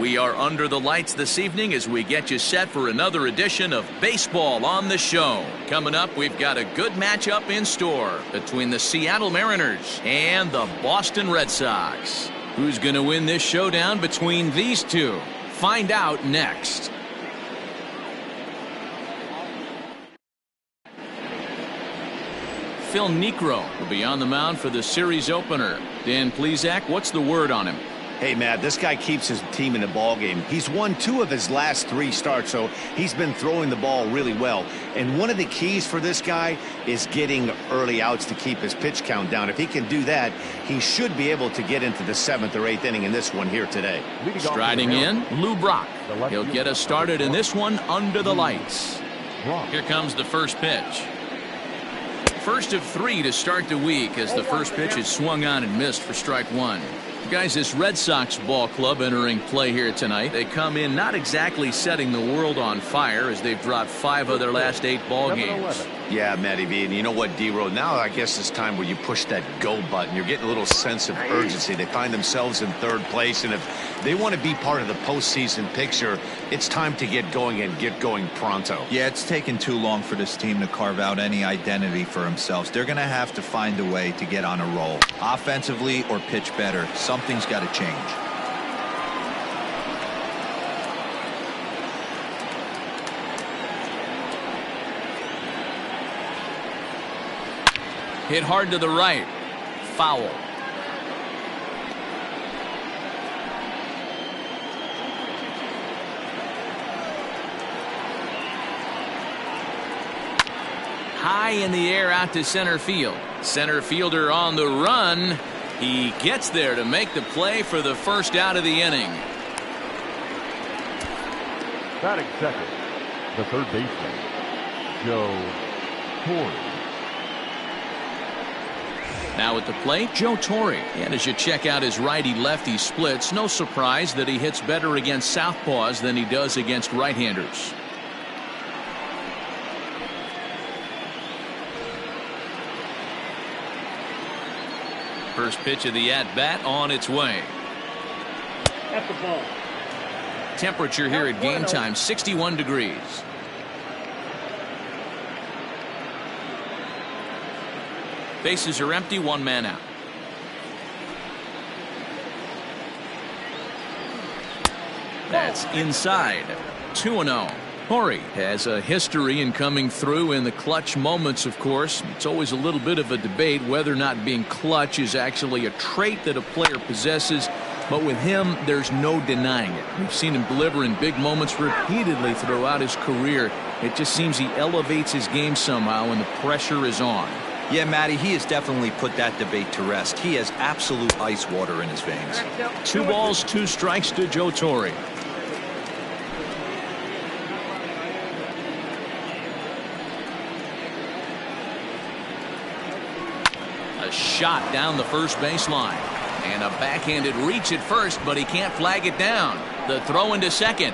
We are under the lights this evening as we get you set for another edition of Baseball on the Show. Coming up, we've got a good matchup in store between the Seattle Mariners and the Boston Red Sox. Who's going to win this showdown between these two? Find out next. Phil Niekro will be on the mound for the series opener. Dan Plesac, what's the word on him? Hey, Matt, this guy keeps his team in the ball game. He's won 2 of his last 3 starts, so he's been throwing the ball really well. And one of the keys for this guy is getting early outs to keep his pitch count down. If he can do that, he should be able to get into the 7th or 8th inning in this one here today. Striding in, Lou Brock. He'll get us started in this one under the lights. Here comes the first pitch. First of 3 to start the week as the first pitch is swung on and missed for strike 1. Guys, this Red Sox ball club entering play here tonight. They come in not exactly setting the world on fire as they've dropped 5 of their last 8 ball games. Yeah, Matty V, and you know what, D-Road, now I guess it's time where you push that go button. You're getting a little sense of urgency. They find themselves in 3rd place, and if they want to be part of the postseason picture, it's time to get going and get going pronto. Yeah, it's taken too long for this team to carve out any identity for themselves. They're going to have to find a way to get on a roll, offensively or pitch better. Something's got to change. Hit hard to the right. Foul. High in the air out to center field. Center fielder on the run. He gets there to make the play for the first out of the inning. Batting second, the third baseman, Joe Torre. Now at the plate, Joe Torre. And as you check out his righty-lefty splits, no surprise that he hits better against southpaws than he does against right-handers. First pitch of the at-bat on its way. At the ball. Temperature here at game time, 61 degrees. Bases are empty, 1 man out. That's inside. 2-0. Torre has a history in coming through in the clutch moments, of course. It's always a little bit of a debate whether or not being clutch is actually a trait that a player possesses. But with him, there's no denying it. We've seen him deliver in big moments repeatedly throughout his career. It just seems he elevates his game somehow when the pressure is on. Yeah, Matty, he has definitely put that debate to rest. He has absolute ice water in his veins. 2 balls, 2 strikes to Joe Torre. A shot down the first baseline. And a backhanded reach at first, but he can't flag it down. The throw into second.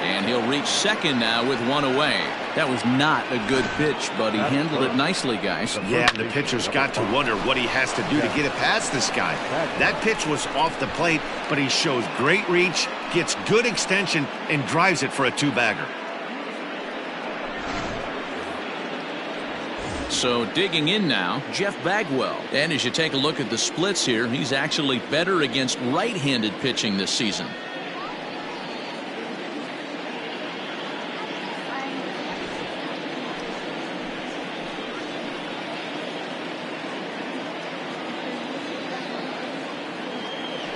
And he'll reach second now with 1 away. That was not a good pitch, but he handled it nicely, guys. Yeah, the pitcher's got to wonder what he has to do to get it past this guy. That pitch was off the plate, but he shows great reach, gets good extension, and drives it for a 2-bagger. So digging in now, Jeff Bagwell. And as you take a look at the splits here, he's actually better against right-handed pitching this season.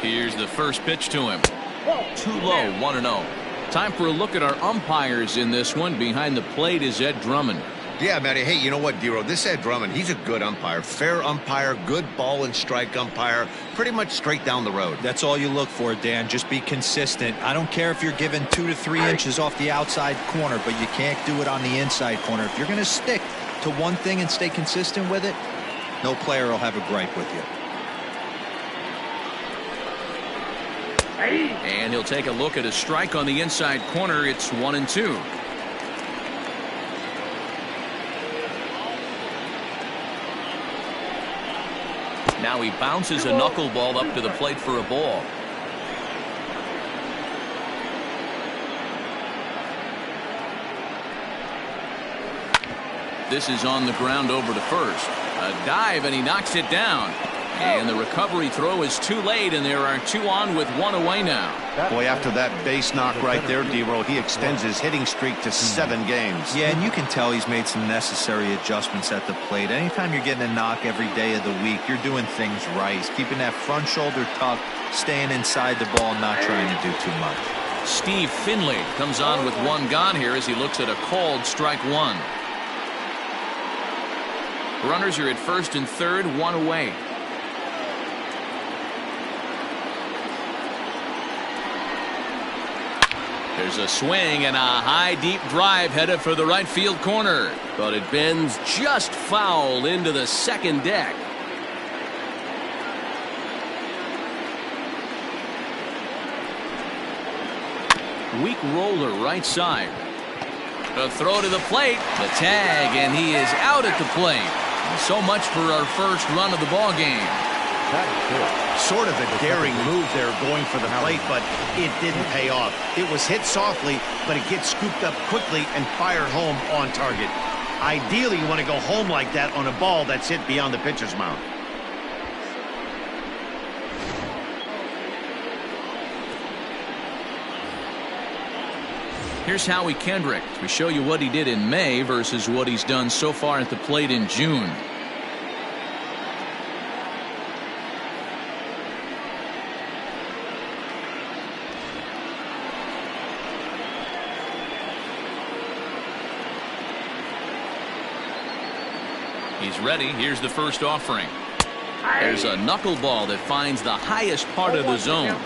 Here's the first pitch to him. Too low, 1-0. Time for a look at our umpires in this one. Behind the plate is Ed Drummond. Yeah, Matty. Hey, you know what, D-Row? This Ed Drummond, he's a good umpire. Fair umpire, good ball and strike umpire. Pretty much straight down the road. That's all you look for, Dan. Just be consistent. I don't care if you're given 2 to 3 inches off the outside corner, but you can't do it on the inside corner. If you're going to stick to one thing and stay consistent with it, no player will have a gripe with you. And he'll take a look at a strike on the inside corner. It's 1-2. Now he bounces a knuckleball up to the plate for a ball. This is on the ground over to first. A dive, and he knocks it down. And the recovery throw is too late, and there are 2 on with 1 away now. Boy, after that base knock right there, D-Roll, he extends his hitting streak to 7 games. Yeah, and you can tell he's made some necessary adjustments at the plate. Anytime you're getting a knock every day of the week, you're doing things right. He's keeping that front shoulder tucked, staying inside the ball, not trying to do too much. Steve Finley comes on with 1 gone here as he looks at a called strike 1. Runners are at first and third, 1 away. There's a swing and a high deep drive headed for the right field corner, but it bends just foul into the second deck. Weak roller right side. A throw to the plate, the tag, and he is out at the plate. So much for our first run of the ball game. Sort of a daring move there going for the plate, but it didn't pay off. It was hit softly, but it gets scooped up quickly and fired home on target. Ideally, you want to go home like that on a ball that's hit beyond the pitcher's mound. Here's Howie Kendrick to show you what he did in May versus what he's done so far at the plate in June. He's ready. Here's the first offering. There's a knuckleball that finds the highest part of the zone.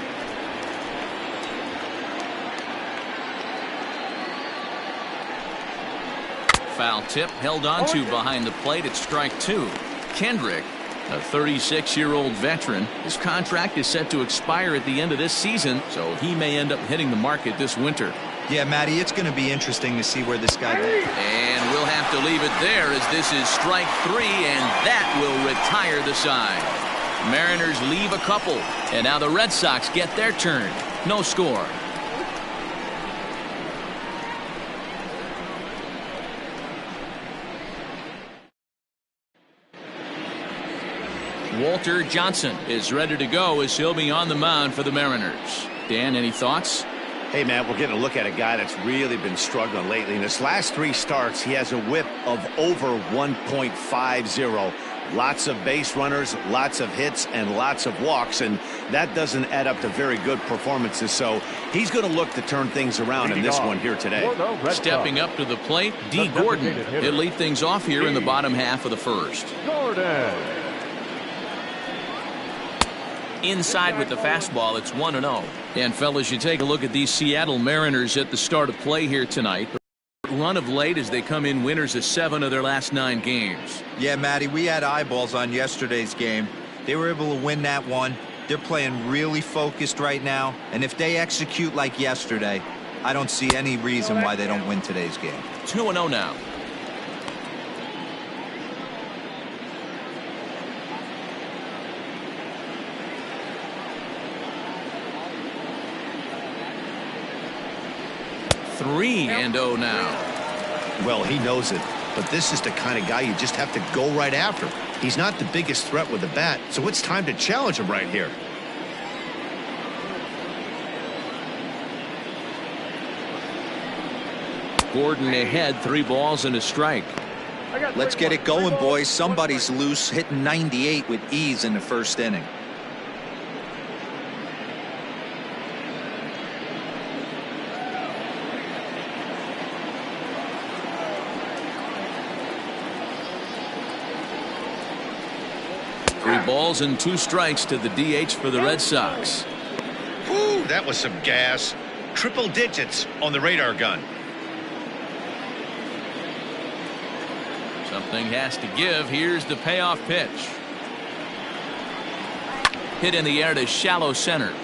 Foul tip held onto behind the plate at strike 2. Kendrick, a 36-year-old veteran, his contract is set to expire at the end of this season, so he may end up hitting the market this winter. Yeah, Matty, it's going to be interesting to see where this guy goes. And we'll have to leave it there as this is strike 3, and that will retire the side. Mariners leave a couple, and now the Red Sox get their turn. No score. Walter Johnson is ready to go as he'll be on the mound for the Mariners. Dan, any thoughts? Hey, Matt, we're getting a look at a guy that's really been struggling lately. In his last 3 starts, he has a whip of over 1.50. Lots of base runners, lots of hits, and lots of walks, and that doesn't add up to very good performances. So he's going to look to turn things around in this one here today. Stepping up to the plate, D. Gordon. He'll lead things off here in the bottom half of the first. Gordon. Inside with the fastball, it's 1-0. And fellas, you take a look at these Seattle Mariners at the start of play here tonight. Run of late as they come in winners of 7 of their last 9 games. Yeah, Matty, we had eyeballs on yesterday's game. They were able to win that one. They're playing really focused right now, and if they execute like yesterday, I don't see any reason why they don't win today's game. 2-0 now. Three and 0 now. Well, he knows it, but this is the kind of guy you just have to go right after. He's not the biggest threat with the bat, so it's time to challenge him right here. Gordon ahead, 3 balls and a strike. Let's get it going, boys. Somebody's loose, hitting 98 with ease in the first inning. Balls and 2 strikes to the DH for the Red Sox. Whew, that was some gas. Triple digits on the radar gun. Something has to give. Here's the payoff pitch. Hit in the air to shallow center.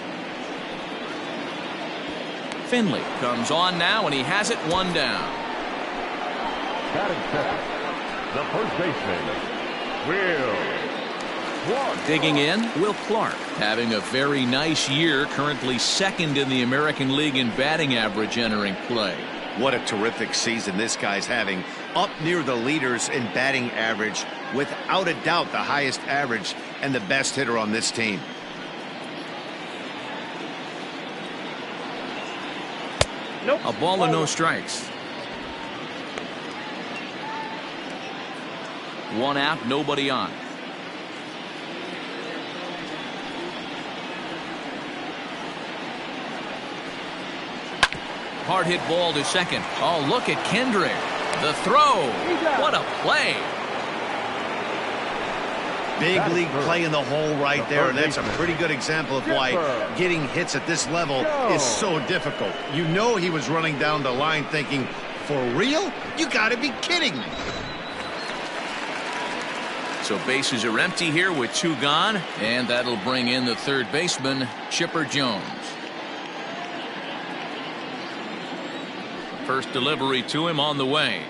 Finley comes on now, and he has it 1 down. Batting second, the first baseman, Will. Digging in, Will Clark, having a very nice year, currently 2nd in the American League in batting average entering play. What a terrific season this guy's having. Up near the leaders in batting average. Without a doubt, the highest average and the best hitter on this team. Nope. A ball and no strikes. One out, nobody on. Hard hit ball to second. Oh, look at Kendrick. The throw. What a play. Big league play in the hole right there. That's a pretty good example of why getting hits at this level is so difficult. You know he was running down the line thinking, for real? You gotta be kidding me. So bases are empty here with 2 gone, and that'll bring in the third baseman, Chipper Jones. First delivery to him on the way.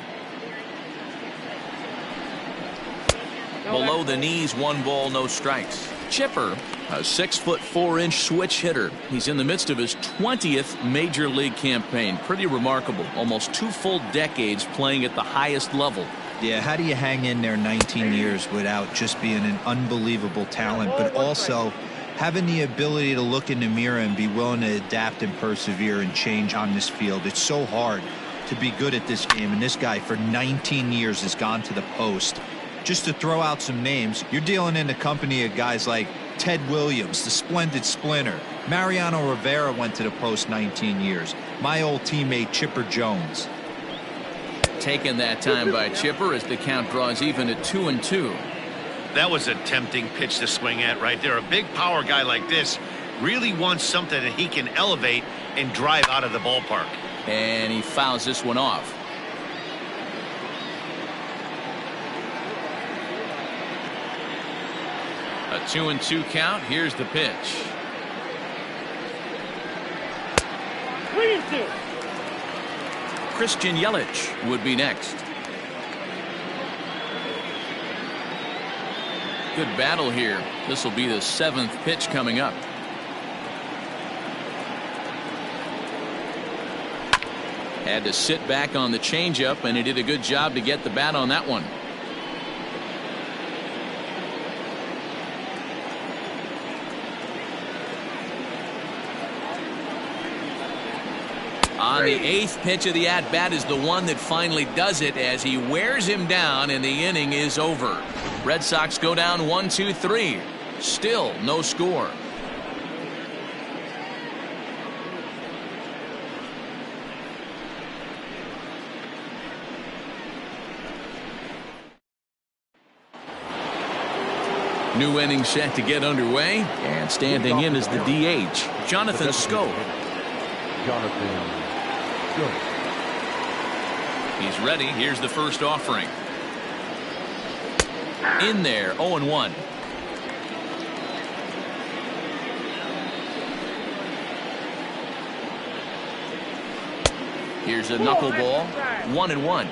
Below the knees, 1 ball, no strikes. Chipper, a 6'4" switch hitter. He's in the midst of his 20th major league campaign. Pretty remarkable. Almost 2 full decades playing at the highest level. Yeah, how do you hang in there 19 years without just being an unbelievable talent, but also having the ability to look in the mirror and be willing to adapt and persevere and change on this field? It's so hard to be good at this game, and this guy for 19 years has gone to the post. Just to throw out some names, you're dealing in the company of guys like Ted Williams, the splendid splinter. Mariano Rivera went to the post 19 years. My old teammate Chipper Jones. Taken that time by Chipper as the count draws even at 2-2. That was a tempting pitch to swing at right there. A big power guy like this really wants something that he can elevate and drive out of the ballpark. And he fouls this one off. A 2-2 count. Here's the pitch. 3-2. Christian Yelich would be next. Good battle here. This will be the 7th pitch coming up. Had to sit back on the changeup, and he did a good job to get the bat on that one. On the 8th pitch of the at-bat is the one that finally does it as he wears him down, and the inning is over. Red Sox go down 1-2-3. Still no score. New inning set to get underway, and standing in is the DH, Jonathan Scope. He's ready. Here's the first offering. In there, 0-1. Here's a knuckleball, 1-1.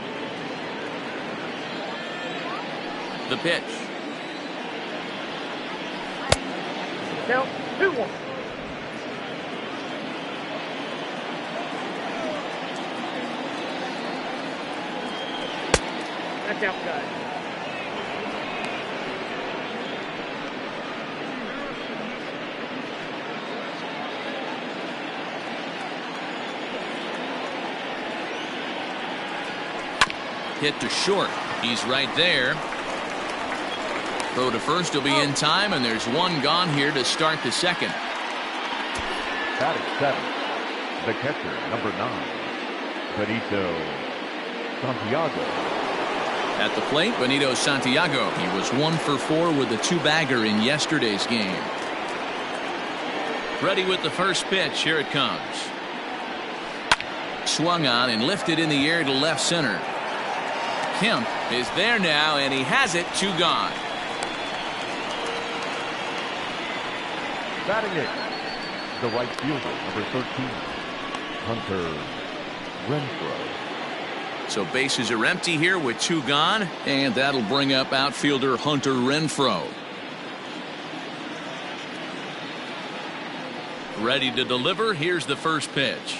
The pitch. Count 2-1. That's outside. Hit to short. He's right there. Throw to first will be in time, and there's 1 gone here to start the second. Batting 7, the catcher, number 9, Benito Santiago. At the plate, Benito Santiago. He was 1 for 4 with a 2-bagger in yesterday's game. Ready with the first pitch. Here it comes. Swung on and lifted in the air to left center. Kemp is there now, and he has it. 2 gone. Batting 8, the right fielder, number 13, Hunter Renfroe. So bases are empty here with 2 gone, and that'll bring up outfielder Hunter Renfroe. Ready to deliver. Here's the first pitch.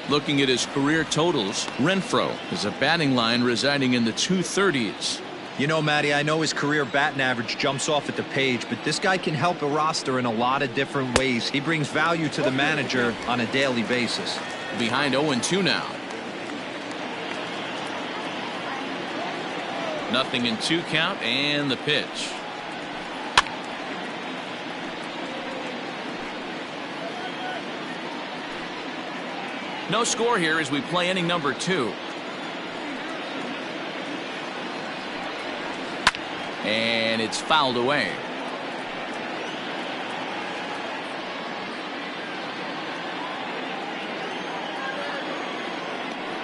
Looking at his career totals, Renfroe has a batting line residing in the 230s. You know, Matty, I know his career batting average jumps off at the page, but this guy can help a roster in a lot of different ways. He brings value to the manager on a daily basis. Behind 0-2 now. 0-2 count, and the pitch. No score here as we play inning number 2. And it's fouled away.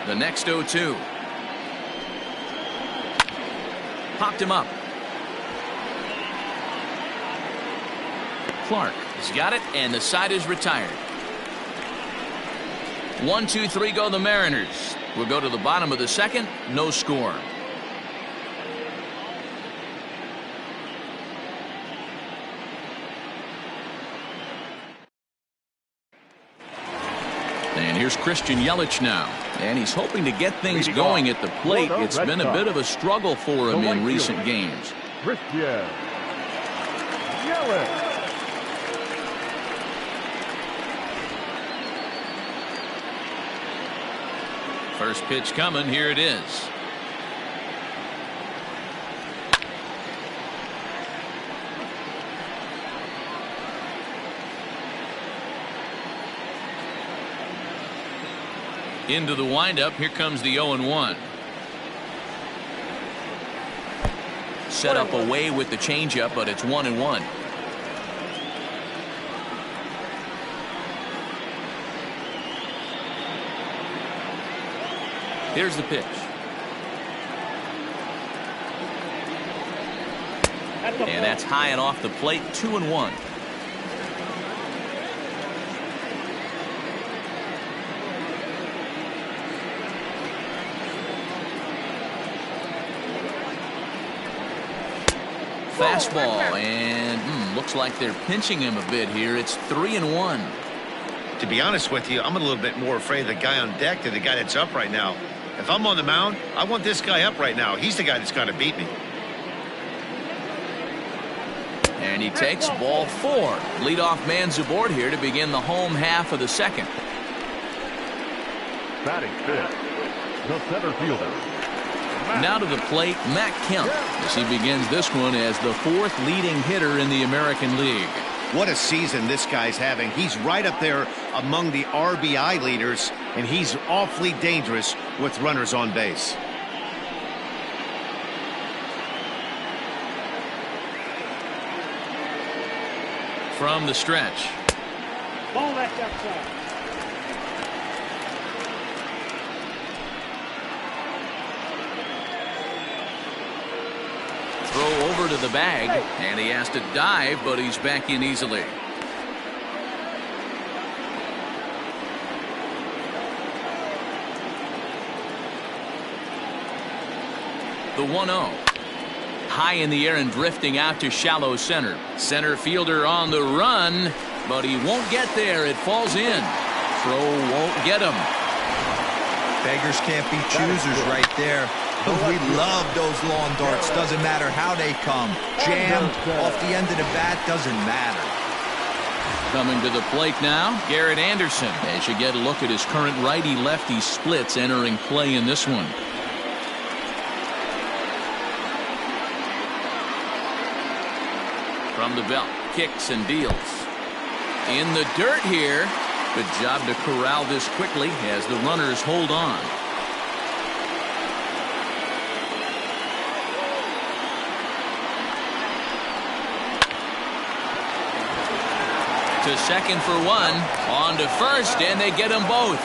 The next 0-2. Popped him up. Clark has got it, and the side is retired. 1-2-3 go the Mariners. We'll go to the bottom of the second. No score. And here's Christian Yelich now. And he's hoping to get things going at the plate. It's been a bit of a struggle for him in recent games. Christian Yelich. First pitch coming. Here it is. Into the windup. Here comes the 0-1. Set up away with the changeup, but it's 1-1. Here's the pitch. And that's high and off the plate. 2-1. Fastball, and looks like they're pinching him a bit here. It's 3-1. To be honest with you, I'm a little bit more afraid of the guy on deck than the guy that's up right now. If I'm on the mound, I want this guy up right now. He's the guy that's got to beat me. And he takes ball 4. Leadoff man's aboard here to begin the home half of the second. Batting fifth, the center fielder. Now to the plate, Matt Kemp, as he begins this one as the 4th leading hitter in the American League. What a season this guy's having. He's right up there among the RBI leaders, and he's awfully dangerous with runners on base. From the stretch. Ball left outside. Throw over to the bag, and he has to dive, but he's back in easily. The 1-0. High in the air and drifting out to shallow center. Center fielder on the run, but he won't get there. It falls in. Throw won't get him. Beggars can't be choosers right there. But we love those lawn darts. Doesn't matter how they come. Jammed off the end of the bat, doesn't matter. Coming to the plate now, Garrett Anderson. As you get a look at his current righty-lefty splits entering play in this one. From the belt, kicks and deals. In the dirt here. Good job to corral this quickly as the runners hold on. To second for 1, on to first, and they get them both.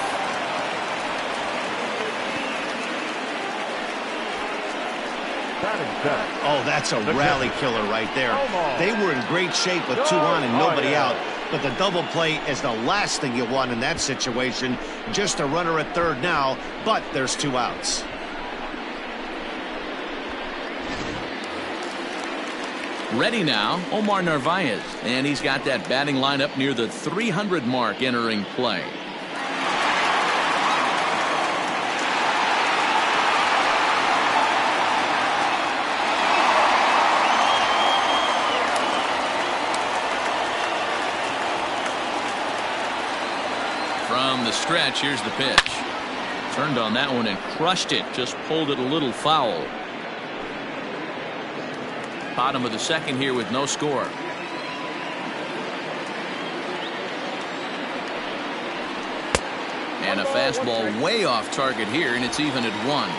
Oh, that's a rally killer right there. They were in great shape with 2 on and nobody out. But the double play is the last thing you want in that situation. Just a runner at third now, but there's 2 outs. Ready now, Omar Narvaez, and he's got that batting lineup near the 300 mark entering play. stretch. Here's the pitch. Turned on that one and crushed it. Just pulled it a little foul. Bottom of the second here with no score. And a fastball way off target here, and it's even at 1.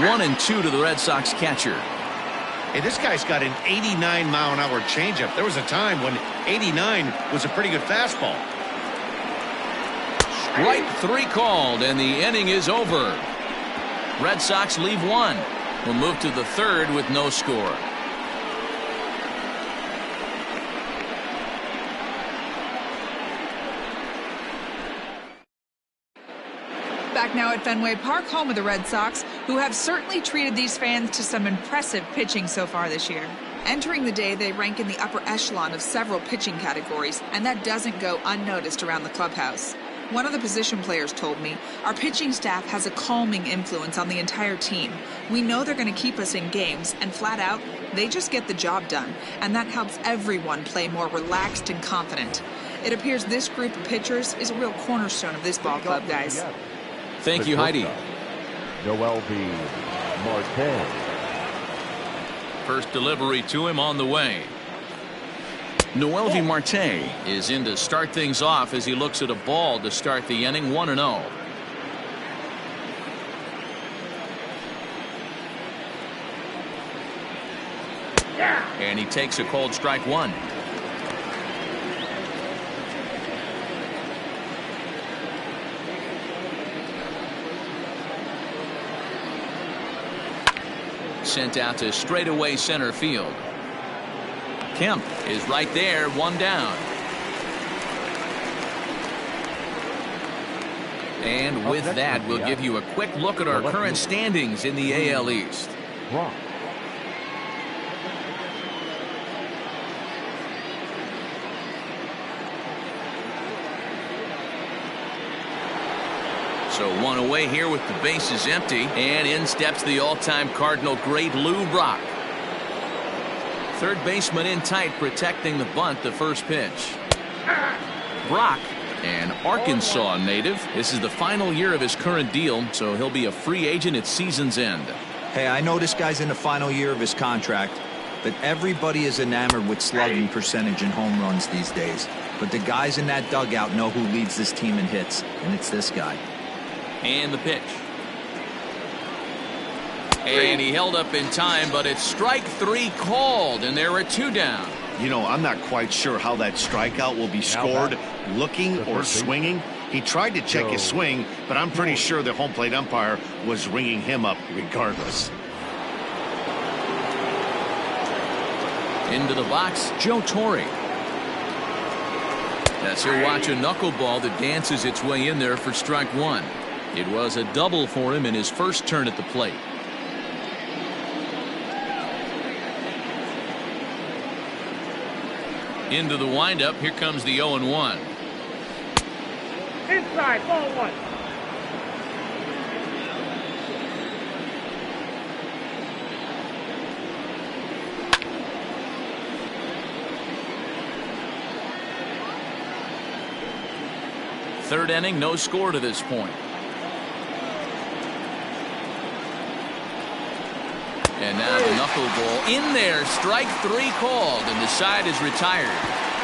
1-2 to the Red Sox catcher. Hey, this guy's got an 89-mile-an-hour changeup. There was a time when 89 was a pretty good fastball. Strike 3 called, and the inning is over. Red Sox leave 1. We'll move to the third with no score. Back now at Fenway Park, home of the Red Sox, who have certainly treated these fans to some impressive pitching so far this year. Entering the day, they rank in the upper echelon of several pitching categories, and that doesn't go unnoticed around the clubhouse. One of the position players told me, our pitching staff has a calming influence on the entire team. We know they're going to keep us in games, and flat out, they just get the job done, and that helps everyone play more relaxed and confident. It appears this group of pitchers is a real cornerstone of this ball club, guys. Thank you, Heidi. Noel B. Marte. First delivery to him on the way. Noel V. Marte is in to start things off as he looks at a ball to start the inning. 1-0. And he takes a cold strike 1. Sent out to straightaway center field. Kemp is right there, 1 down. And with that, we'll give you a quick look at our current standings in the AL East. Wrong. So 1 away here with the bases empty, and in steps the all-time Cardinal great Lou Brock. Third baseman in tight, protecting the bunt. The first pitch. Brock, an Arkansas native. This is the final year of his current deal, so he'll be a free agent at season's end. Hey, I know this guy's in the final year of his contract, but everybody is enamored with slugging percentage and home runs these days. But the guys in that dugout know who leads this team in hits, and it's this guy. And the pitch. And he held up in time, but it's strike 3 called, and there are 2 down. You know, I'm not quite sure how that strikeout will be scored, looking or swinging. He tried to check his swing, but I'm pretty sure the home plate umpire was ringing him up regardless. Into the box, Joe Torre. As he'll watch a knuckleball that dances its way in there for strike 1. It was a double for him in his first turn at the plate. Into the windup. Here comes the 0-1. Inside, ball 1. Third inning, no score to this point. And now the knuckleball in there. Strike 3 called, and the side is retired.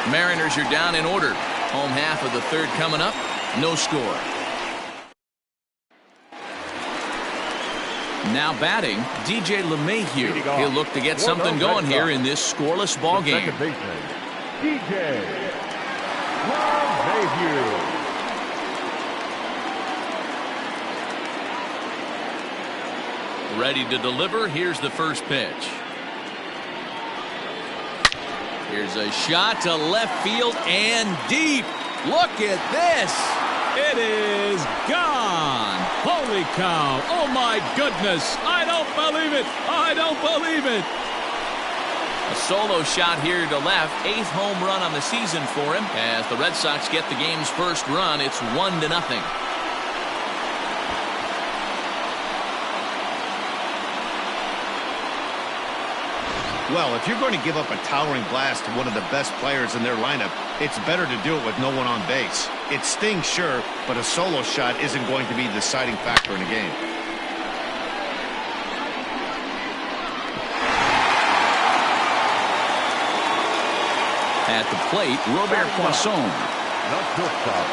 Mariners are down in order. Home half of the third coming up. No score. Now batting, DJ LeMahieu. He'll look to get something going here in this scoreless ball game. Second baseman, DJ LeMahieu. Ready to deliver. Here's the first pitch. Here's a shot to left field and deep. Look at this. It is gone. Holy cow. Oh my goodness. I don't believe it. I don't believe it. A solo shot here to left. 8th home run on the season for him. As the Red Sox get the game's first run, it's 1-0. Well, if you're going to give up a towering blast to one of the best players in their lineup, it's better to do it with no one on base. It stings, sure, but a solo shot isn't going to be the deciding factor in a game. At the plate, Robert Poisson. The shortstop,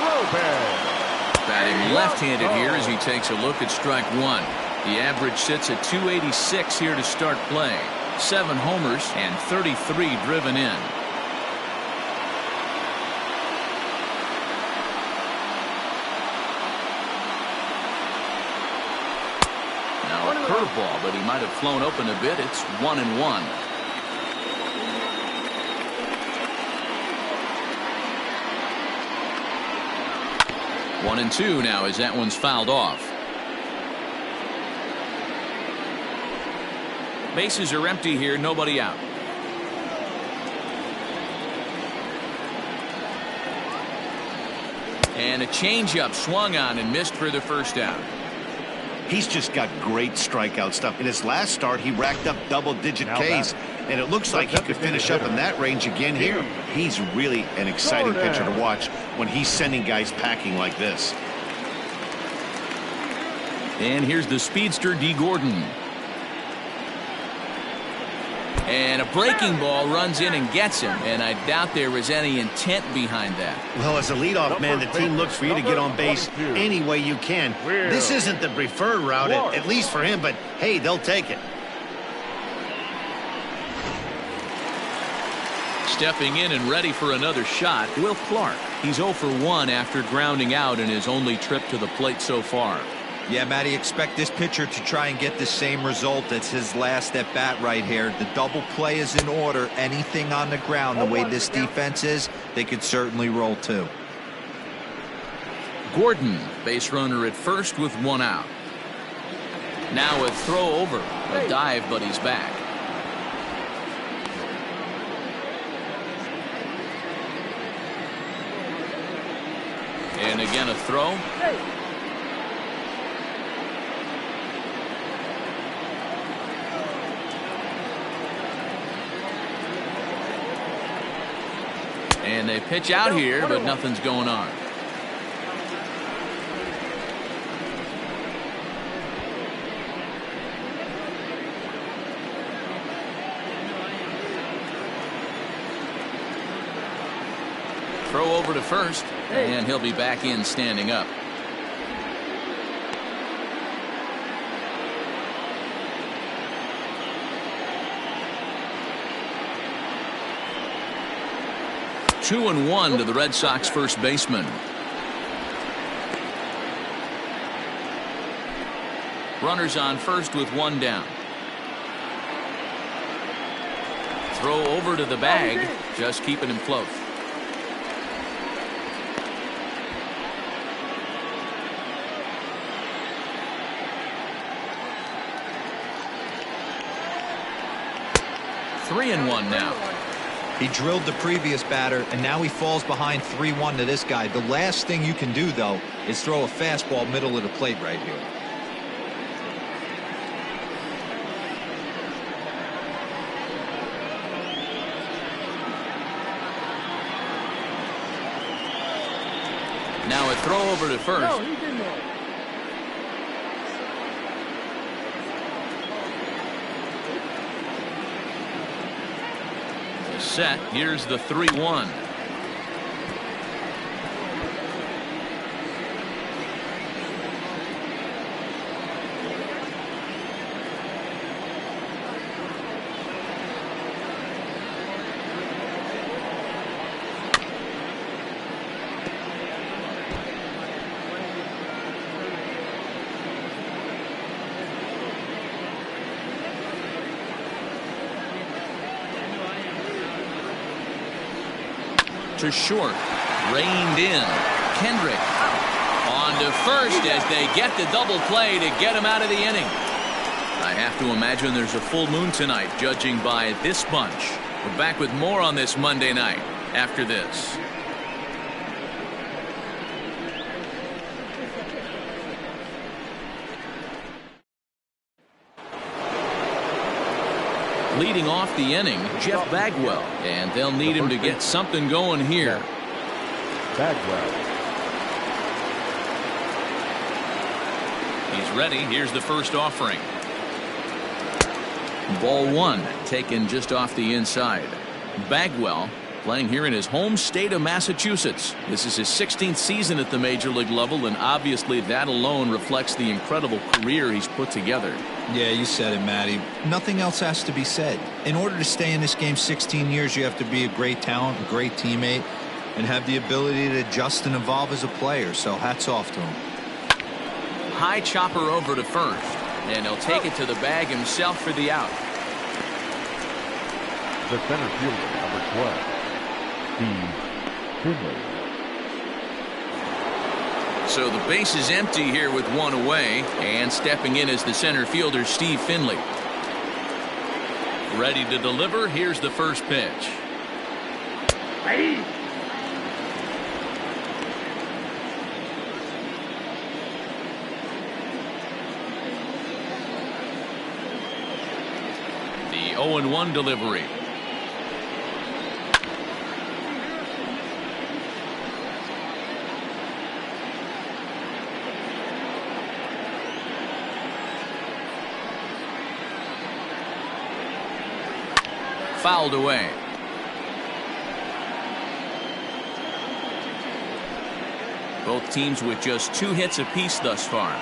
Robert. Batting left-handed here as he takes a look at strike one. The average sits at 286 here to start play. 7 homers and 33 driven in. Now a curveball, but he might have flown open a bit. It's 1-1. One and two now as that one's fouled off. Bases are empty here, nobody out. And a changeup swung on and missed for the first out. He's just got great strikeout stuff. In his last start, he racked up double-digit Ks, and it looks like he could finish up in that range again here. He's really an exciting pitcher to watch when he's sending guys packing like this. And here's the speedster, D. Gordon. And a breaking ball runs in and gets him, and I doubt there was any intent behind that. Well, as a leadoff man, the team looks for you to get on base any way you can. This isn't the preferred route, at least for him, but hey, they'll take it. Stepping in and ready for another shot, Will Clark. He's 0 for 1 after grounding out in his only trip to the plate so far. Yeah, Matty, expect this pitcher to try and get the same result as his last at bat right here. The double play is in order. Anything on the ground, the way this defense is, they could certainly roll too. Gordon, base runner at first with 1 out. Now a throw over, a dive, but he's back. And again a throw. And they pitch out here, but nothing's going on. Throw over to first, and he'll be back in standing up. Two and one to the Red Sox first baseman. Runners on first with 1 down. Throw over to the bag, just keeping him close. Three and one now. He drilled the previous batter, and now he falls behind 3-1 to this guy. The last thing you can do, though, is throw a fastball middle of the plate right here. Now a throw over to first. No, he didn't know. Set. Here's the 3-1. To short, reined in. Kendrick on to first as they get the double play to get him out of the inning. I have to imagine there's a full moon tonight, judging by this bunch. We're back with more on this Monday night after this. Leading off the inning, Jeff Bagwell, and they'll need him to get something going here. Bagwell. He's ready. Here's the first offering. Ball one, taken just off the inside. Bagwell playing here in his home state of Massachusetts. This is his 16th season at the major league level, and obviously that alone reflects the incredible career he's put together. Yeah, you said it, Matty. Nothing else has to be said. In order to stay in this game 16 years, you have to be a great talent, a great teammate, and have the ability to adjust and evolve as a player. So hats off to him. High chopper over to first, and he'll take it to the bag himself for the out. The center fielder, number 12, Steve Finley. So the base is empty here with one away, and stepping in is the center fielder, Steve Finley. Ready to deliver. Here's the first pitch. Hey. The 0-1 delivery. Fouled away. Both teams with just 2 hits apiece thus far.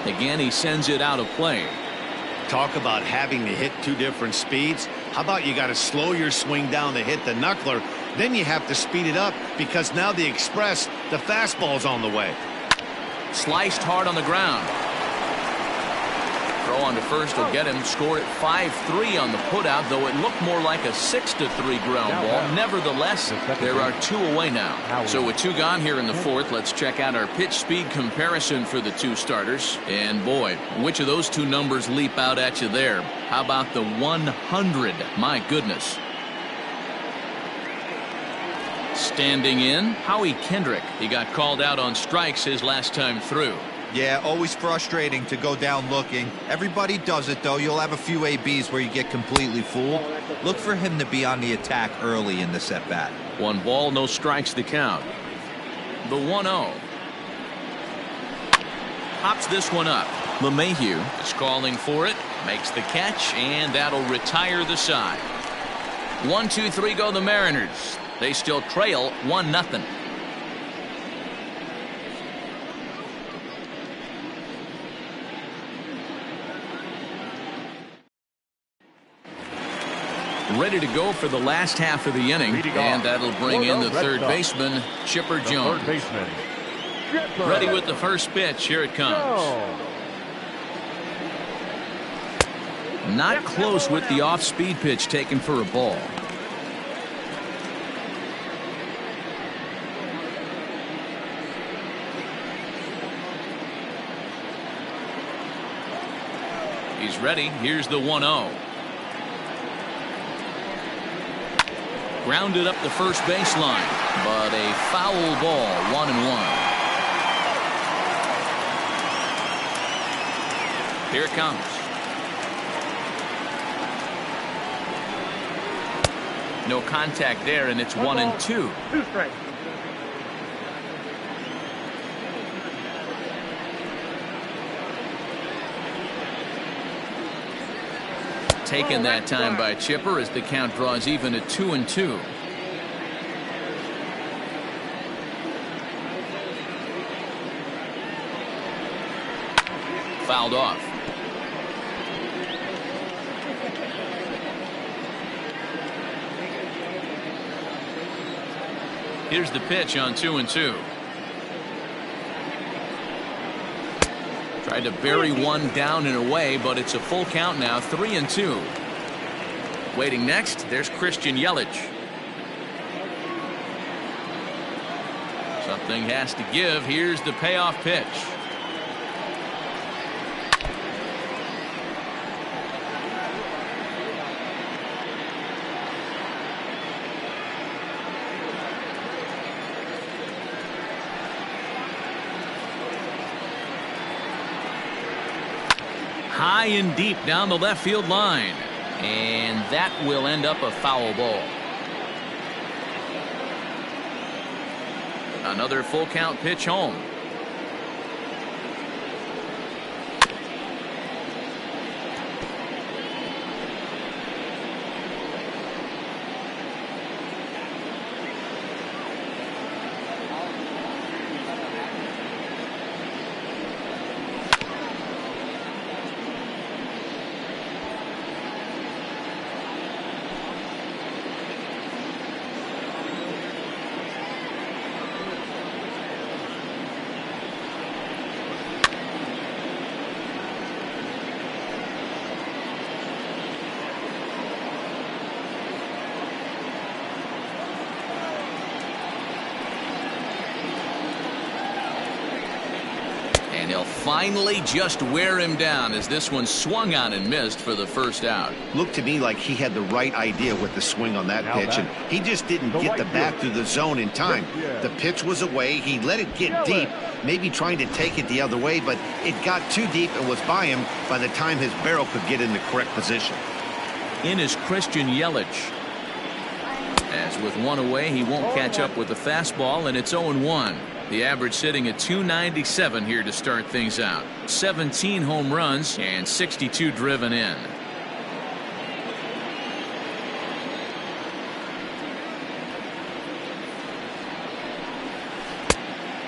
Again, he sends it out of play. Talk about having to hit 2 different speeds. How about you got to slow your swing down to hit the knuckler, then you have to speed it up because now the express, the fastball's on the way. Sliced hard on the ground. Throw on to first will get him. Scored at 5-3 on the putout, though it looked more like a 6-3 ground ball. Nevertheless, there are 2 away now. So with 2 gone here in the 4th, let's check out our pitch speed comparison for the 2 starters. And boy, which of those 2 numbers leap out at you there? How about the 100? My goodness. Standing in, Howie Kendrick. He got called out on strikes his last time through. Yeah, always frustrating to go down looking. Everybody does it, though. You'll have a few ABs where you get completely fooled. Look for him to be on the attack early in this at-bat. 1 ball, no strikes to count. The 1-0. Pops this one up. LeMahieu is calling for it. Makes the catch, and that'll retire the side. 1-2-3 go the Mariners. They still trail 1-0. Ready to go for the last half of the inning, and that'll bring in the third baseman, Chipper Jones. Ready with the first pitch. Here it comes. Not close with the off-speed pitch taken for a ball. He's ready. Here's the 1-0. Grounded up the first baseline, but a foul ball, 1-1. Here it comes. No contact there, and it's 1-2. 2 strikes. Taken that time by Chipper as the count draws even at 2-2. Fouled off. Here's the pitch on 2-2. Tried to bury one down and away, but it's a full count now, 3-2. Waiting next, there's Christian Yelich. Something has to give. Here's the payoff pitch. high and deep down the left field line. And that will end up a foul ball. Another full count pitch home. And he'll finally just wear him down as this one swung on and missed for the first out. Looked to me like he had the right idea with the swing on that pitch, and he just didn't get the bat through the zone in time. The pitch was away. He let it get deep, maybe trying to take it the other way, but it got too deep and was by him by the time his barrel could get in the correct position. In is Christian Yelich. As with one away, he won't catch up with the fastball, and it's 0-1. The average sitting at 297 here to start things out. 17 home runs and 62 driven in.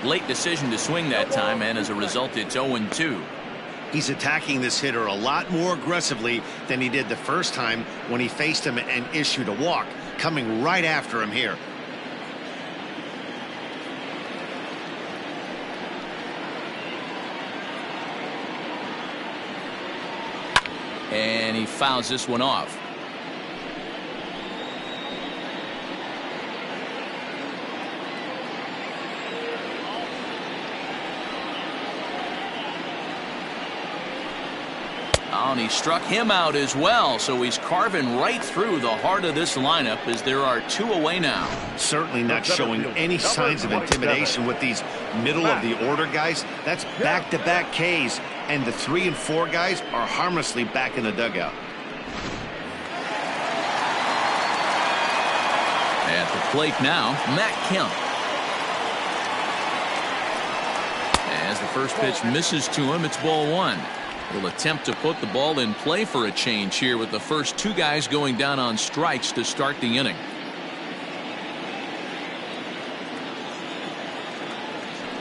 Late decision to swing that time, and as a result, it's 0-2. He's attacking this hitter a lot more aggressively than he did the first time when he faced him and issued a walk. Coming right after him here. And he fouls this one off. Oh, and he struck him out as well, so he's carving right through the heart of this lineup as there are two away now. Certainly not showing any signs of intimidation with these middle of the order guys. That's back-to-back Ks, and the 3 and 4 guys are harmlessly back in the dugout. At the plate now, Matt Kemp. As the first pitch misses to him, it's ball 1. Will attempt to put the ball in play for a change here with the first two guys going down on strikes to start the inning.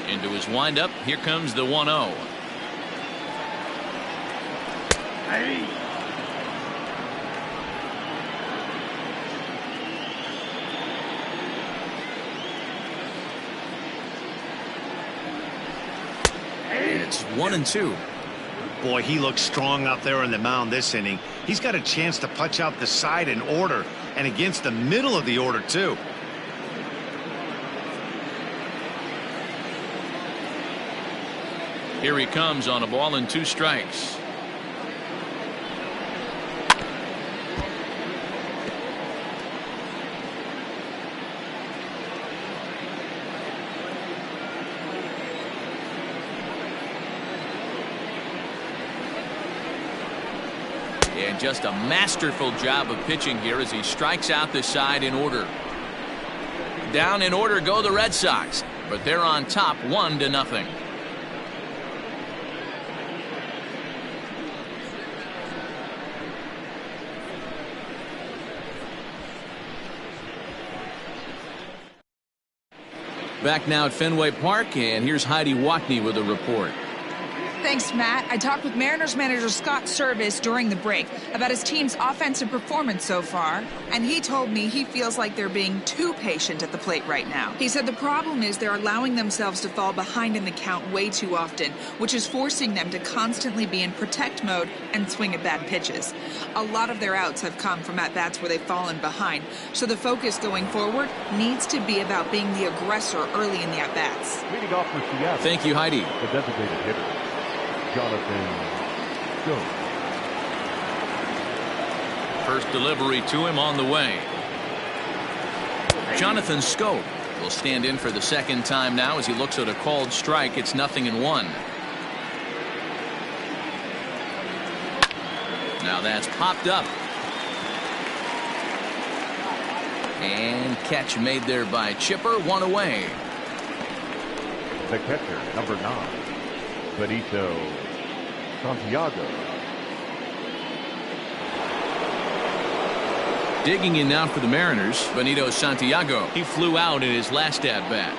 Into his windup, here comes the 1-0. And it's 1-2. Boy, he looks strong out there on the mound this inning. He's got a chance to punch out the side in order and against the middle of the order, too. Here he comes on a ball and 2 strikes. And just a masterful job of pitching here as he strikes out the side in order. Down in order go the Red Sox, but they're on top 1-0. Back now at Fenway Park, and here's Heidi Watney with a report. Thanks, Matt. I talked with Mariners manager Scott Service during the break about his team's offensive performance so far, and he told me he feels like they're being too patient at the plate right now. He said the problem is they're allowing themselves to fall behind in the count way too often, which is forcing them to constantly be in protect mode and swing at bad pitches. A lot of their outs have come from at-bats where they've fallen behind, so the focus going forward needs to be about being the aggressor early in the at-bats. Leading off for Seattle. Thank you, Heidi. The designated hitter, Jonathan Schoop. First delivery to him on the way. Jonathan Schoop will stand in for the second time now as he looks at a called strike. It's 0-1. Now that's popped up. And catch made there by Chipper, one away. The catcher, number 9, Benito Santiago. Digging in now for the Mariners, Benito Santiago. He flew out in his last at-bat.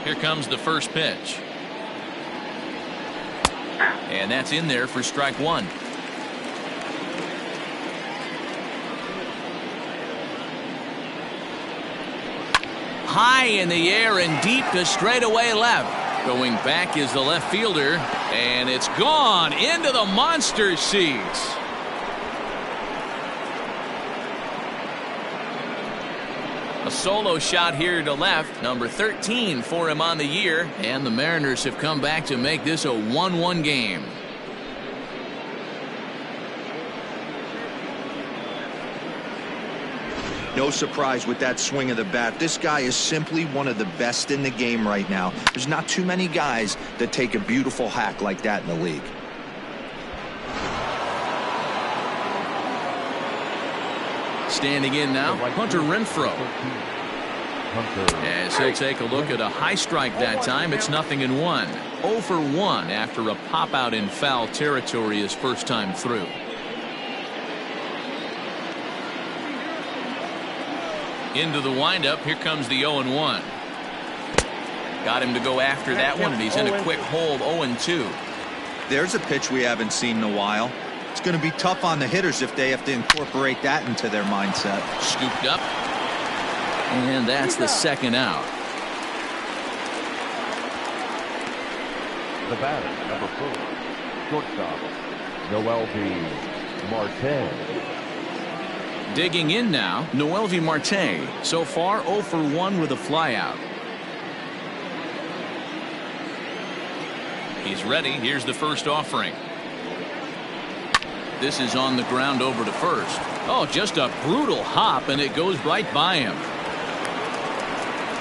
Here comes the first pitch. And that's in there for strike one. High in the air and deep to straightaway left. Going back is the left fielder, and it's gone into the monster seats. A solo shot here to left, number 13 for him on the year, and the Mariners have come back to make this a 1-1 game. No surprise with that swing of the bat. This guy is simply one of the best in the game right now. There's not too many guys that take a beautiful hack like that in the league. Standing in now, Hunter Renfroe. As he'll take a look at a high strike that time, it's 0-1. 0 for 1 after a pop out in foul territory his first time through. Into the windup, here comes the 0-1. Got him to go after that one, and he's in a quick hold, 0-2. There's a pitch we haven't seen in a while. It's going to be tough on the hitters if they have to incorporate that into their mindset. Scooped up, and that's the second out. The batter, number 4, shortstop, Noelvi Marte. Digging in now, Noelvi Marte. So far, 0 for 1 with a flyout. He's ready. Here's the first offering. This is on the ground over to first. Oh, just a brutal hop, and it goes right by him.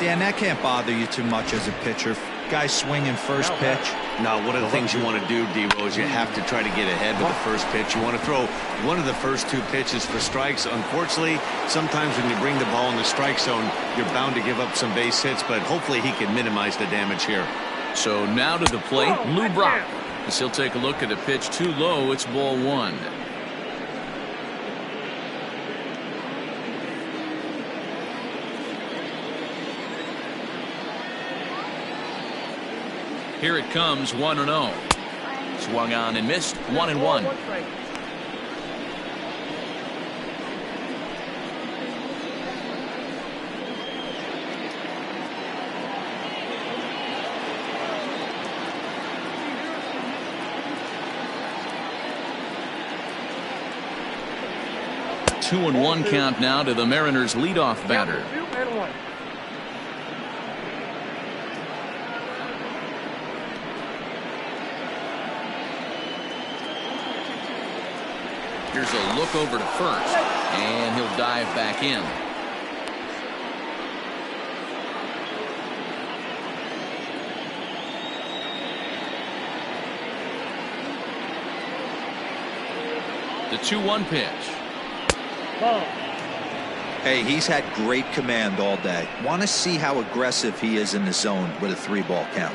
Dan, that can't bother you too much as a pitcher. Guy swinging first pitch. Now, one of the things you want to do, D-Ro, is you have to try to get ahead with the first pitch. You want to throw one of the first 2 pitches for strikes. Unfortunately, sometimes when you bring the ball in the strike zone, you're bound to give up some base hits, but hopefully he can minimize the damage here. So now to the plate, Lou Brock. As he'll take a look at a pitch too low, it's ball 1. Here it comes, 1-0. Swung on and missed, 1-1. Two and 1 count now to the Mariners' leadoff batter. 2-1. Here's a look over to first, and he'll dive back in. The 2-1 pitch. Ball. Hey, he's had great command all day. Want to see how aggressive he is in the zone with a 3-ball count.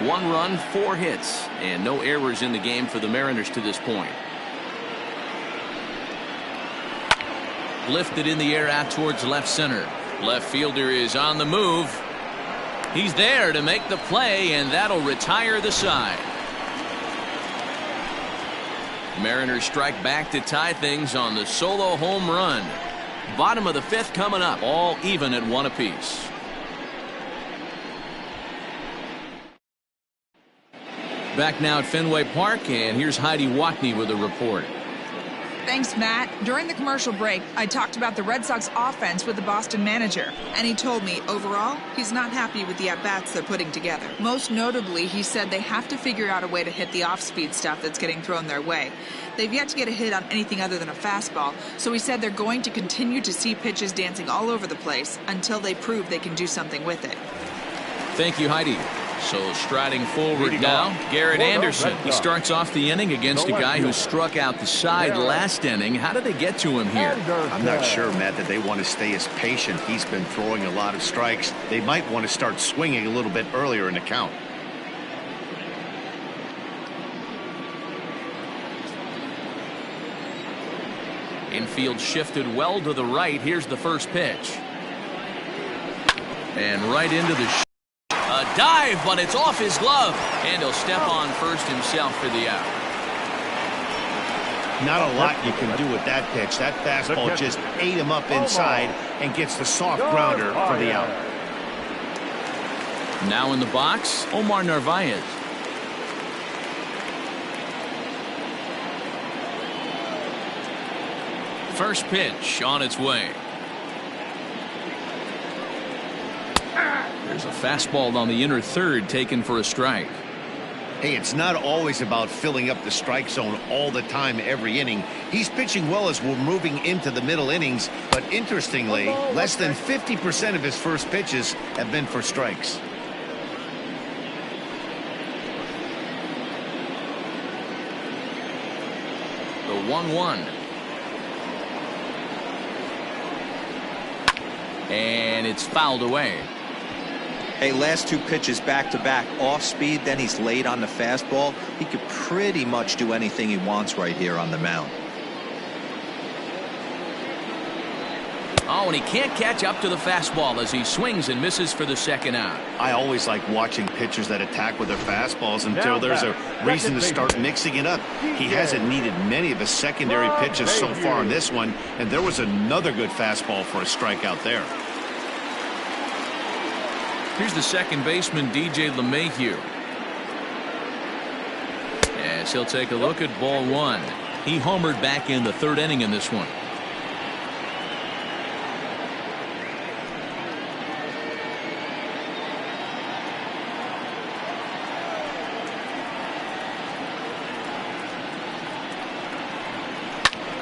1 run, 4 hits, and no errors in the game for the Mariners to this point. Lifted in the air out towards left center. Left fielder is on the move. He's there to make the play, and that'll retire the side. Mariners strike back to tie things on the solo home run. Bottom of the 5th coming up, all even at 1 apiece. Back now at Fenway Park, and here's Heidi Watney with a report. Thanks, Matt. During the commercial break, I talked about the Red Sox offense with the Boston manager, and he told me, overall, he's not happy with the at-bats they're putting together. Most notably, he said they have to figure out a way to hit the off-speed stuff that's getting thrown their way. They've yet to get a hit on anything other than a fastball, so he said they're going to continue to see pitches dancing all over the place until they prove they can do something with it. Thank you, Heidi. So striding forward now, Garrett Anderson. He starts off the inning against a guy who struck out the side last inning. How did they get to him here? I'm not sure, Matt, that they want to stay as patient. He's been throwing a lot of strikes. They might want to start swinging a little bit earlier in the count. Infield shifted well to the right. Here's the first pitch. And right into the a dive, but it's off his glove. And he'll step on first himself for the out. Not a lot you can do with that pitch. That fastball just ate him up inside and gets the soft grounder for the out. Now in the box, Omar Narvaez. First pitch on its way. There's a fastball on the inner third taken for a strike. Hey, it's not always about filling up the strike zone all the time every inning. He's pitching well as we're moving into the middle innings, but interestingly, less than 50% of his first pitches have been for strikes. The 1-1. And it's fouled away. Hey, last two pitches back-to-back off speed, then he's late on the fastball. He could pretty much do anything he wants right here on the mound. Oh, and he can't catch up to the fastball as he swings and misses for the second out. I always like watching pitchers that attack with their fastballs until there's a reason to start mixing it up. He hasn't needed many of his secondary pitches so far in this one, and there was another good fastball for a strikeout there. Here's the second baseman, DJ LeMahieu. As he'll take a look at ball one. He homered back in the third inning in this one.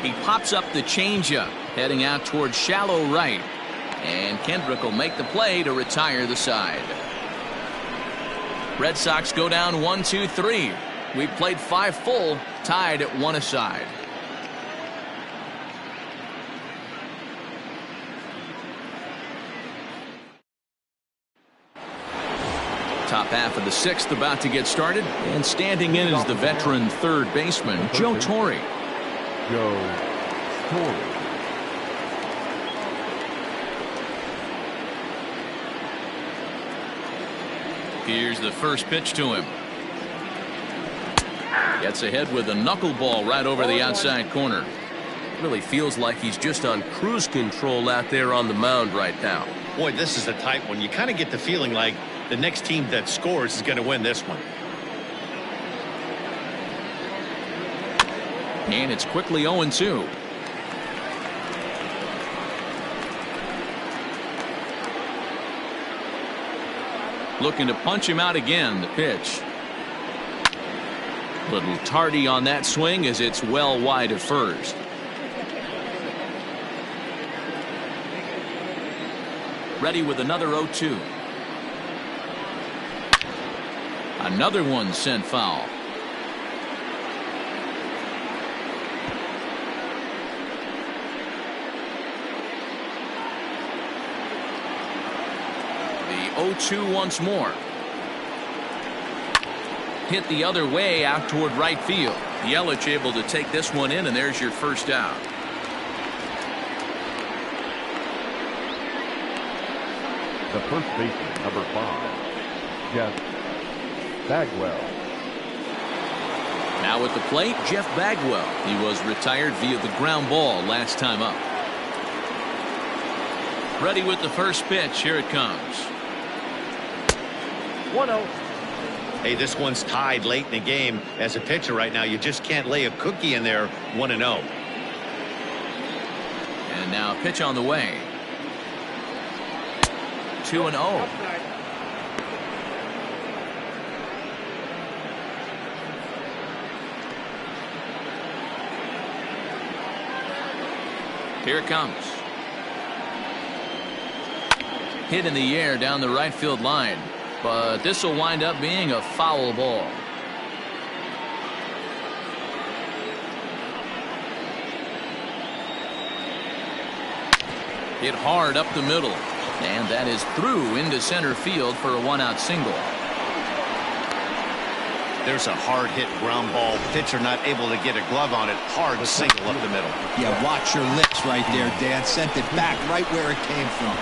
He pops up the changeup, heading out towards shallow right. And Kendrick will make the play to retire the side. Red Sox go down 1-2-3. We've played 5 full, tied at 1 aside. Top half of the 6th about to get started, and standing in is the veteran third baseman, Joe Torre. Joe Torre. Here's the first pitch to him. Gets ahead with a knuckleball right over the outside corner. Really feels like he's just on cruise control out there on the mound right now. Boy, this is a tight one. You kind of get the feeling like the next team that scores is going to win this one. And it's quickly 0-2. Looking to punch him out again. The pitch. Little tardy on that swing as it's well wide of first. Ready with another 0-2. Another one sent foul. The 0-2 once more. Hit the other way out toward right field. Yelich able to take this one in, and there's your first out. The first baseman, number 5, Jeff Bagwell. Now at the plate, Jeff Bagwell. He was retired via the ground ball last time up. Ready with the first pitch. Here it comes. 1-0. Hey, this one's tied late in the game. As a pitcher right now, you just can't lay a cookie in there. 1-0. And now pitch on the way. 2-0. Here it comes. Hit in the air down the right field line. but this will wind up being a foul ball. Hit hard up the middle, and that is through into center field for a one-out single. There's a hard hit ground ball. Pitcher not able to get a glove on it. Hard single up the middle. Yeah, watch your lips right there, Dan. Sent it back right where it came from.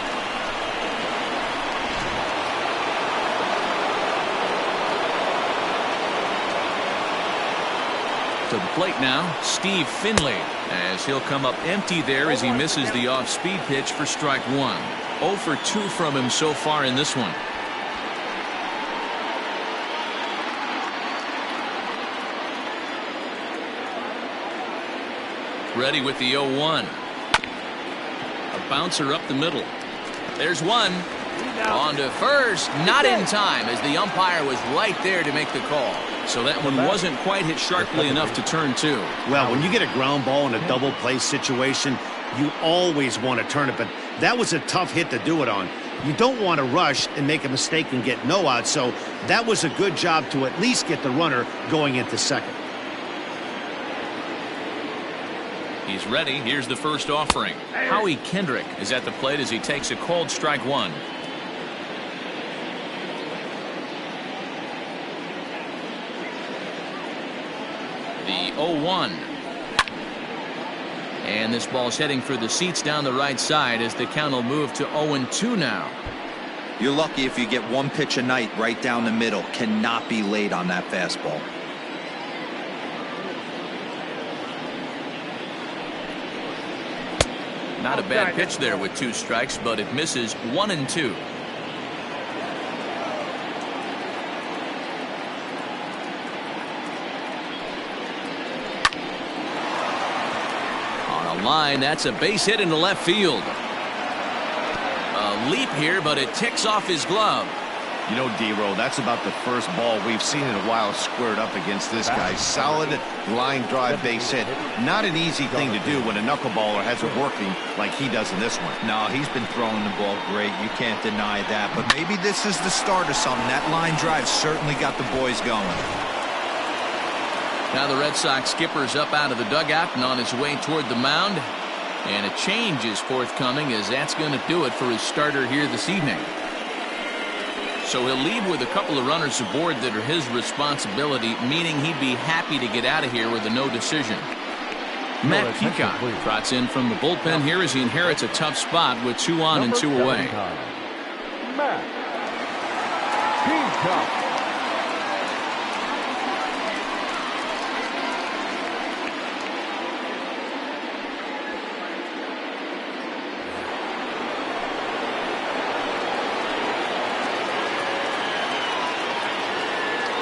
To the plate now, Steve Finley, as he'll come up empty there as he misses the off-speed pitch for strike one. 0 for 2 from him so far in this one. Ready with the 0-1. A bouncer up the middle. There's one. On to first. Not in time, as the umpire was right there to make the call. So that one wasn't quite hit sharply enough to turn two. Well, when you get a ground ball in a double play situation, you always want to turn it. But that was a tough hit to do it on. You don't want to rush and make a mistake and get no out. So that was a good job to at least get the runner going into second. He's ready. Here's the first offering. Howie Kendrick is at the plate as he takes a called strike one. The 0-1. And this ball's heading for the seats down the right side as the count will move to 0-2 now. You're lucky if you get one pitch a night right down the middle. Cannot be late on that fastball. Not a bad pitch there with 2 strikes, but it misses 1-2. On a line, that's a base hit into left field. A leap here, but it ticks off his glove. You know, D-Roll, that's about the first ball we've seen in a while squared up against this guy. Solid line drive base hit. Not an easy thing to do when a knuckleballer has it working like he does in this one. No, he's been throwing the ball great. You can't deny that. But maybe this is the start of something. That line drive certainly got the boys going. Now the Red Sox skipper's up out of the dugout and on his way toward the mound. And a change is forthcoming, as that's going to do it for his starter here this evening. So he'll leave with a couple of runners aboard that are his responsibility, meaning he'd be happy to get out of here with a no decision. Matt Peacock trots in from the bullpen here as he inherits a tough spot with 2 on and 2 away. Matt Peacock.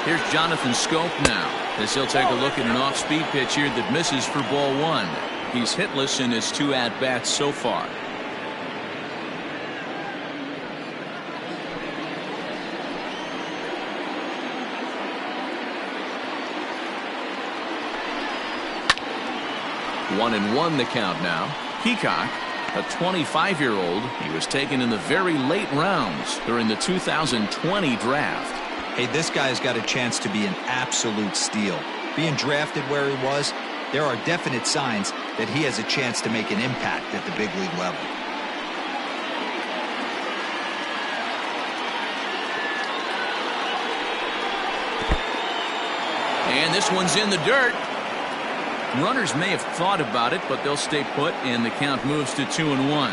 Here's Jonathan Scope now, as he'll take a look at an off-speed pitch here that misses for ball 1. He's hitless in his 2 at-bats so far. One and 1 the count now. Peacock, a 25-year-old, he was taken in the very late rounds during the 2020 draft. Hey, this guy's got a chance to be an absolute steal. Being drafted where he was, there are definite signs that he has a chance to make an impact at the big league level. And this one's in the dirt. Runners may have thought about it, but they'll stay put, and the count moves to 2-1.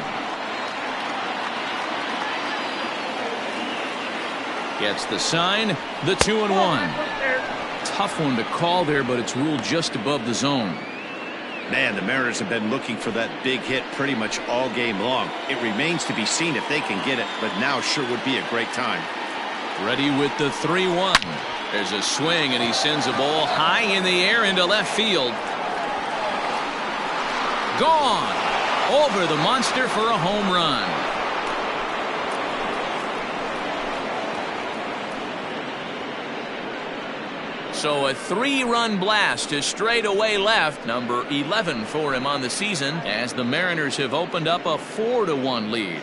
Gets the sign, the 2-1. Tough one to call there, but it's ruled just above the zone. Man, the Mariners have been looking for that big hit pretty much all game long. It remains to be seen if they can get it, but now sure would be a great time. Ready with the 3-1. There's a swing, and he sends a ball high in the air into left field. Gone. Over the monster for a home run. So a 3-run blast to straightaway left, number 11 for him on the season, as the Mariners have opened up a 4-1 lead.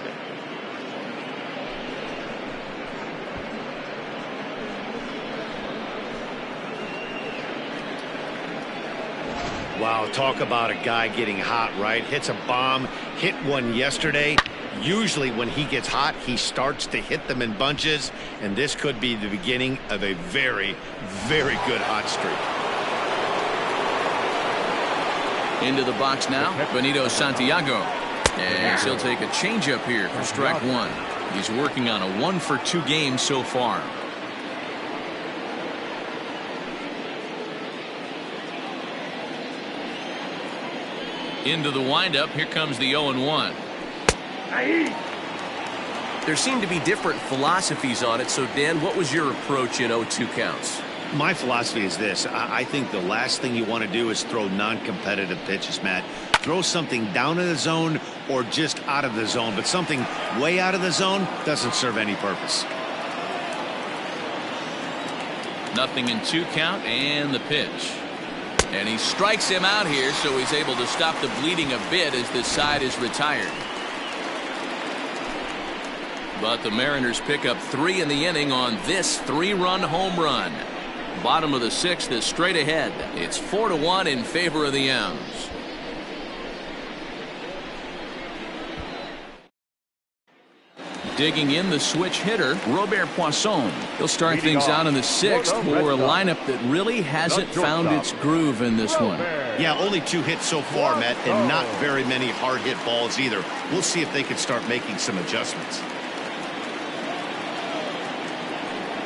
Wow, talk about a guy getting hot, right? Hits a bomb, hit one yesterday. Usually when he gets hot, he starts to hit them in bunches, and this could be the beginning of a very, very good hot streak. Into the box now, Benito Santiago. And he'll take a changeup here for strike one. He's working on a 1-for-2 game so far. Into the windup, here comes the 0-1. There seem to be different philosophies on it. So, Dan, what was your approach in 0-2 counts? My philosophy is this. I think the last thing you want to do is throw non-competitive pitches, Matt. Throw something down in the zone or just out of the zone, but something way out of the zone doesn't serve any purpose. 0-2 count and the pitch. And he strikes him out here, so he's able to stop the bleeding a bit as this side is retired. But the Mariners pick up 3 in the inning on this 3-run home run. Bottom of the 6th is straight ahead. It's 4-1 in favor of the M's. Digging in the switch hitter, Robert Poisson. He'll start things out in the 6th for a lineup that really hasn't found its groove in this one. Yeah, only 2 hits so far, Matt, and not very many hard hit balls either. We'll see if they can start making some adjustments.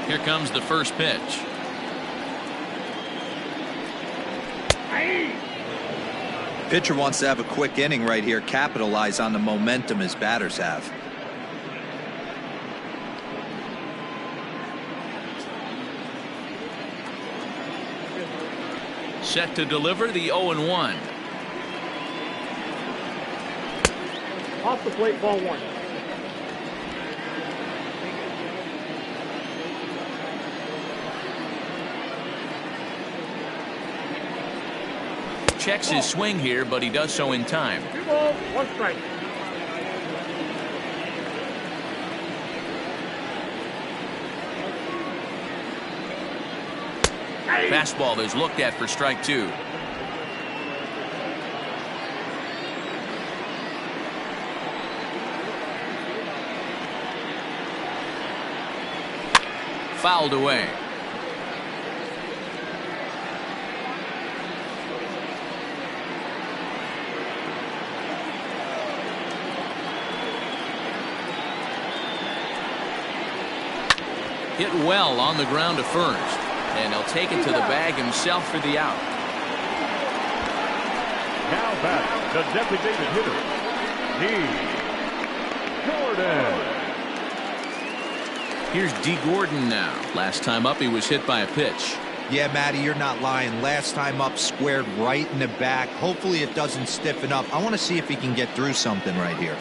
Here comes the first pitch. Pitcher wants to have a quick inning right here, capitalize on the momentum his batters have. Set to deliver the 0-1. Off the plate, ball 1. Checks his swing here, but he does so in time. 2 balls, 1 strike. Fastball is looked at for strike 2. Fouled away. Hit well on the ground to first. And he'll take it to the bag himself for the out. Now back, the designated hitter, D. Gordon. Here's D. Gordon now. Last time up, he was hit by a pitch. Yeah, Matty, you're not lying. Last time up, squared right in the back. Hopefully it doesn't stiffen up. I want to see if he can get through something right here.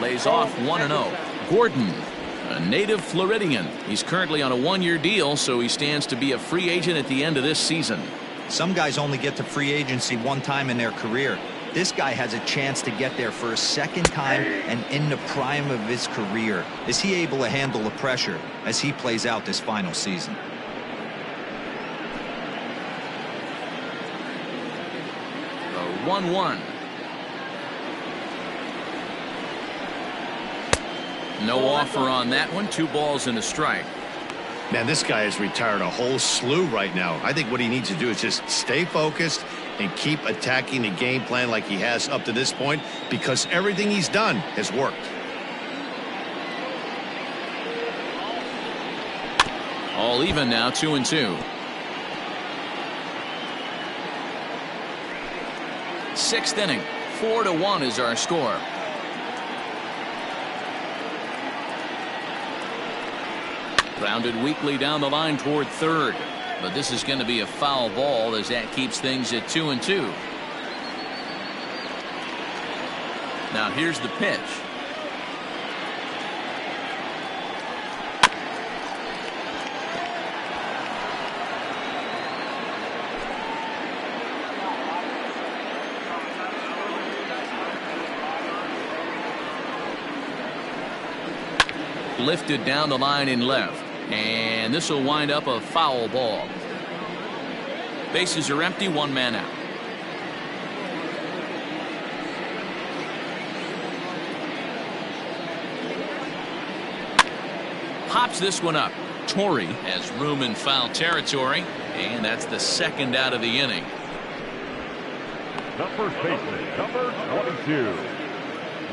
Lays off 1-0. Gordon, a native Floridian. He's currently on a 1-year deal, so he stands to be a free agent at the end of this season. Some guys only get to free agency one time in their career. This guy has a chance to get there for a second time and in the prime of his career. Is he able to handle the pressure as he plays out this final season? A 1-1. No offer on that one. 2 balls and a strike. Man, this guy has retired a whole slew right now. I think what he needs to do is just stay focused and keep attacking the game plan like he has up to this point, because everything he's done has worked. All even now, 2-2. 6th inning, 4-1 is our score. Grounded weakly down the line toward third. But this is going to be a foul ball as that keeps things at 2-2. Now here's the pitch. Lifted down the line in left. And this will wind up a foul ball. Bases are empty, one man out. Pops this one up. Torrey has room in foul territory, and that's the second out of the inning. The first baseman, number 22,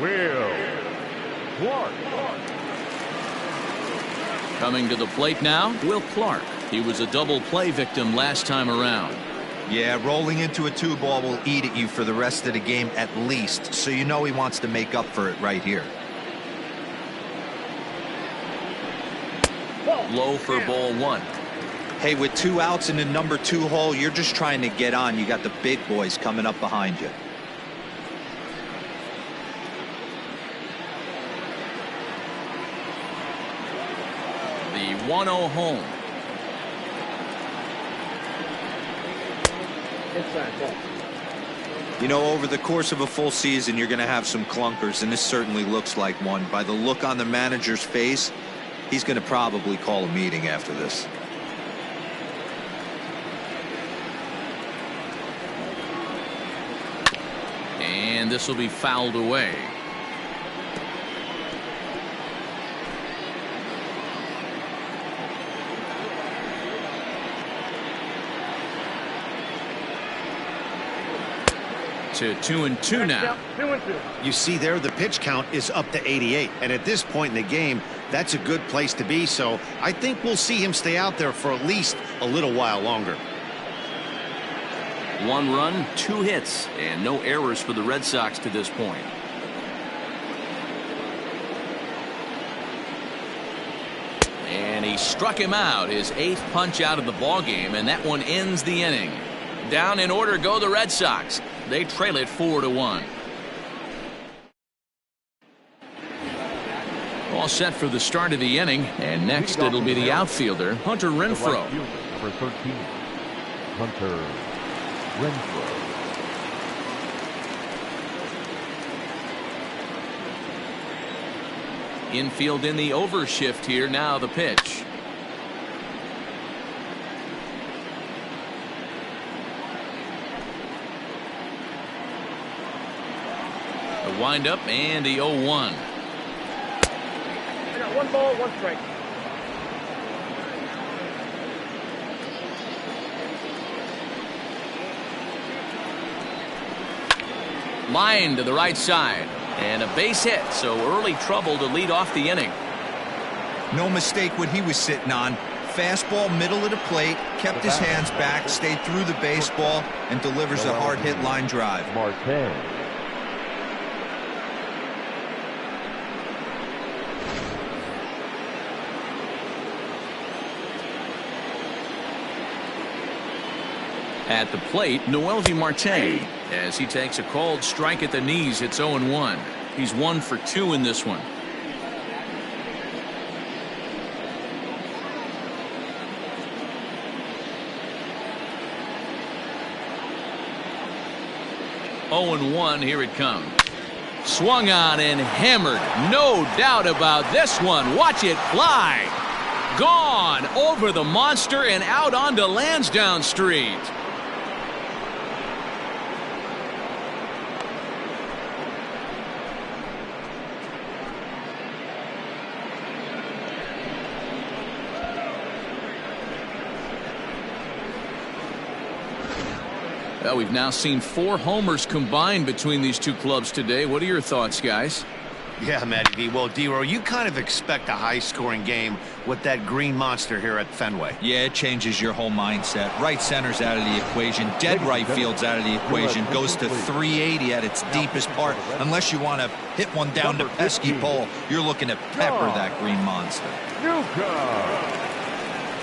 Will Clark. Coming to the plate now, Will Clark. He was a double play victim last time around. Yeah, rolling into a 2-ball will eat at you for the rest of the game at least, so you know he wants to make up for it right here. Low for ball 1. Hey, with 2 outs in the number 2 hole, you're just trying to get on. You got the big boys coming up behind you. The 1-0 home. Inside ball. You know, over the course of a full season, you're going to have some clunkers, and this certainly looks like one. By the look on the manager's face, he's going to probably call a meeting after this. And this will be fouled away. To 2-2 now. 2-2. You see there, the pitch count is up to 88. And at this point in the game, that's a good place to be. So I think we'll see him stay out there for at least a little while longer. 1 run, 2 hits, and no errors for the Red Sox to this point. And he struck him out, his 8th punch out of the ballgame, and that one ends the inning. Down in order go the Red Sox. They trail it 4-1. All set for the start of the inning, and next it'll be the outfielder, Hunter Renfroe. Right fielder, number 13, Hunter Renfroe. Infield in the overshift here. Now the pitch. The windup and the 0-1. I got 1 ball, 1 strike. Line to the right side. And a base hit, so early trouble to lead off the inning. No mistake what he was sitting on. Fastball, middle of the plate, kept his hands back, stayed through the baseball, and delivers a hard hit line drive. Martin. At the plate, Noelvi Marte, as he takes a called strike at the knees. It's 0-1. He's 1 for 2 in this one. Oh and 1, here it comes. Swung on and hammered. No doubt about this one. Watch it fly. Gone over the monster and out onto Lansdowne Street. Well, we've now seen 4 homers combined between these two clubs today. What are your thoughts, guys? Yeah, Matty V. Well, D-Row, you kind of expect a high-scoring game with that green monster here at Fenway. Yeah, it changes your whole mindset. Right center's out of the equation. Dead right field's out of the equation. Goes to 380 at its deepest part. Unless you want to hit one down the pesky pole, you're looking to pepper that green monster.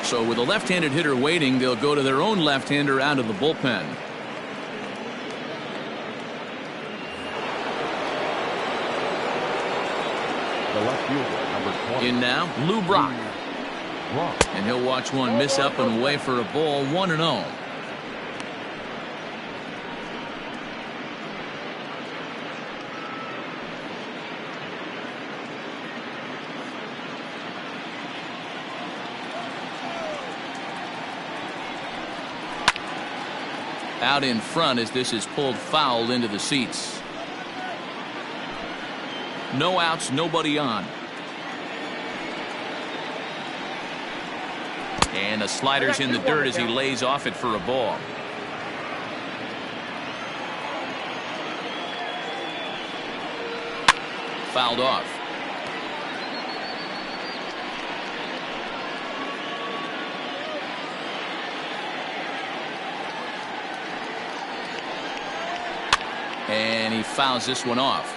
So with a left-handed hitter waiting, they'll go to their own left-hander out of the bullpen. The left fielder, number 20. In now, Lou Brock. And he'll watch one miss up and away for a ball, 1-0. out in front as this is pulled foul into the seats. No outs, nobody on. And the slider's in the dirt as he lays off it for a ball. Fouled off. And he fouls this one off.